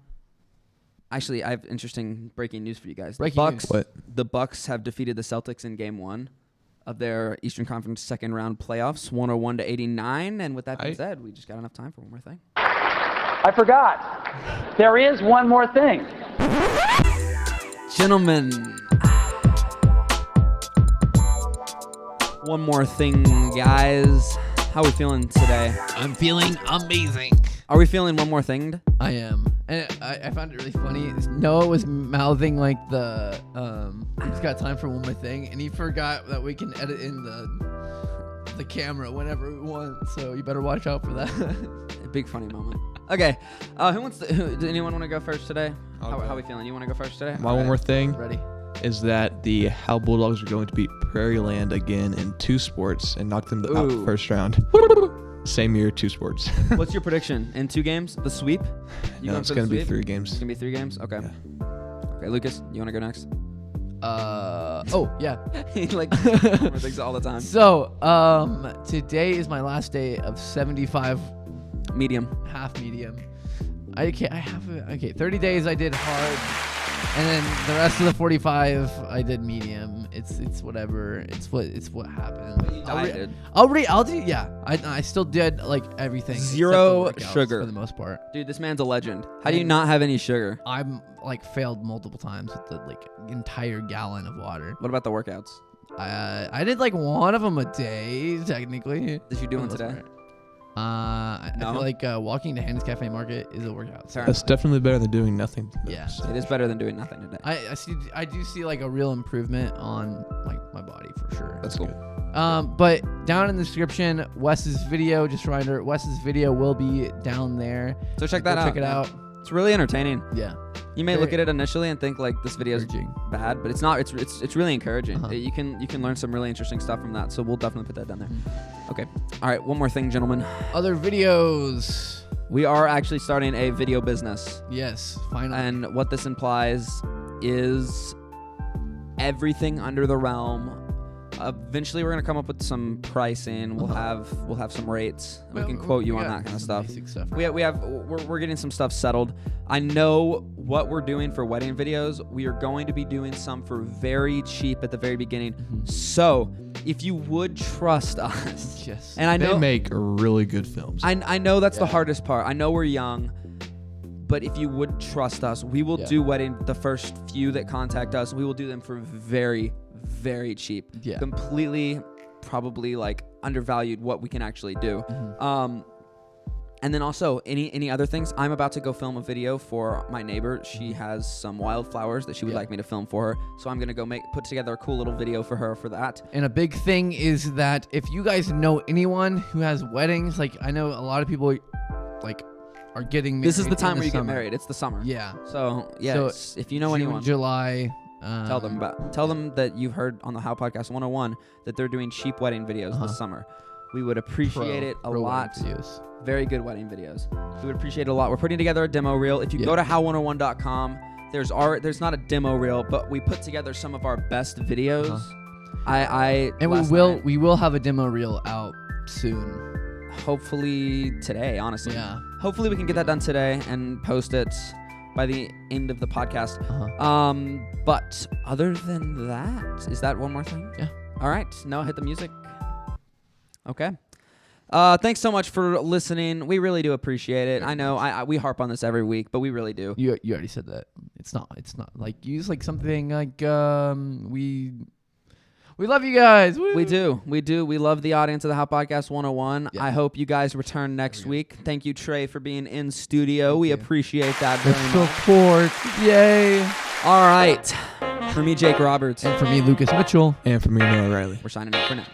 Actually, I have interesting breaking news for you guys. Breaking the Bucks, news. What? The Bucks have defeated the Celtics in Game 1 of their Eastern Conference second round playoffs, 101-89. And with that being said, we just got enough time for one more thing. I forgot. There is one more thing. Gentlemen, one more thing, guys. How are we feeling today? I'm feeling amazing. Are we feeling one more thing? I am, and I found it really funny. Noah was mouthing like the he's got time for one more thing, and he forgot that we can edit in the camera whenever we want. So you better watch out for that. A big funny moment. Okay, who wants to? Does anyone want to go first today? I'll How go. are we feeling? You want to go first today? My one more thing Ready? is that the Howell Bulldogs are going to beat Prairie Land again in 2 sports and knock them out the Ooh. first round. Same year, 2 sports. What's your prediction? In 2 games, the sweep? You No, going it's for the going to be sweep? 3 It's games. gonna be 3 games. Okay. Yeah. Okay, Lucas, you want to go next? Oh yeah. He like remember things all the time. So today is my last day of 75 Medium. half medium. I 30 days I did hard, and then the rest of the 45 I did medium. It's whatever. It's what happened. I'll do. Yeah, I still did like everything. except Zero the workouts sugar. for the most part. Dude, this man's a legend. How do you not have any sugar? I'm like failed multiple times with the like entire gallon of water. What about the workouts? I did like one of them a day technically. Did you do for one the most today? part. I No? feel like walking to Hannah's Cafe Market is a workout. Fair That's definitely better than doing nothing. Yeah. It is better than doing nothing today. I do see like a real improvement on like my body for sure. That's cool. But down in the description, Wes's video. Just a reminder, Wes's video will be down there. So check Go that out. Check it out. It's really entertaining. Yeah. You may look at it initially and think like this video is Encouraging. bad, but it's not. It's really encouraging. Uh-huh. You can learn some really interesting stuff from that. So we'll definitely put that down there. Okay. All right. One more thing, gentlemen. Other videos. We are actually starting a video business, Yes, finally. and what this implies is everything under the realm. Eventually, we're gonna come up with some pricing. We'll have some rates. We can quote you on that kind of stuff. We're getting some stuff settled. I know what we're doing for wedding videos. We are going to be doing some for very cheap at the very beginning. So if you would trust us, Yes. and I know They make really good films. I know that's the hardest part. I know we're young, but if you would trust us, we will do the first few that contact us. We will do them for very, very cheap. Yeah. Completely, probably like undervalued what we can actually do. And then also any other things. I'm about to go film a video for my neighbor. She has some wildflowers that she would like me to film for her. So I'm gonna go put together a cool little video for her for that. And a big thing is that if you guys know anyone who has weddings, like I know a lot of people like are getting married. This is the time in where you get summer. married. It's the summer. Yeah. So if you know June, anyone, July. tell them that you've heard on the How Podcast 101 that they're doing cheap wedding videos this summer. We would appreciate it a lot. Videos. Very good wedding videos. We would appreciate it a lot. We're putting together a demo reel. If you go to how101.com, there's not a demo reel, but we put together some of our best videos. We will have a demo reel out soon. Hopefully today, honestly. Yeah. Hopefully we can get that done today and post it by the end of the podcast. But other than that, is that one more thing? Yeah. All right. Noah, hit the music. Okay. Thanks so much for listening. We really do appreciate it. I know we harp on this every week, but we really do. You already said that. It's not like use like something like we love you guys. Woo! We do. We love the audience of the How Podcast 101. Yeah. I hope you guys return next week. Thank you, Trey, for being in studio. We appreciate that very much. Support. Yay. All right. For me, Jake Roberts. And for me, Lucas Mitchell. And for me, Noah Riley. We're signing out for now.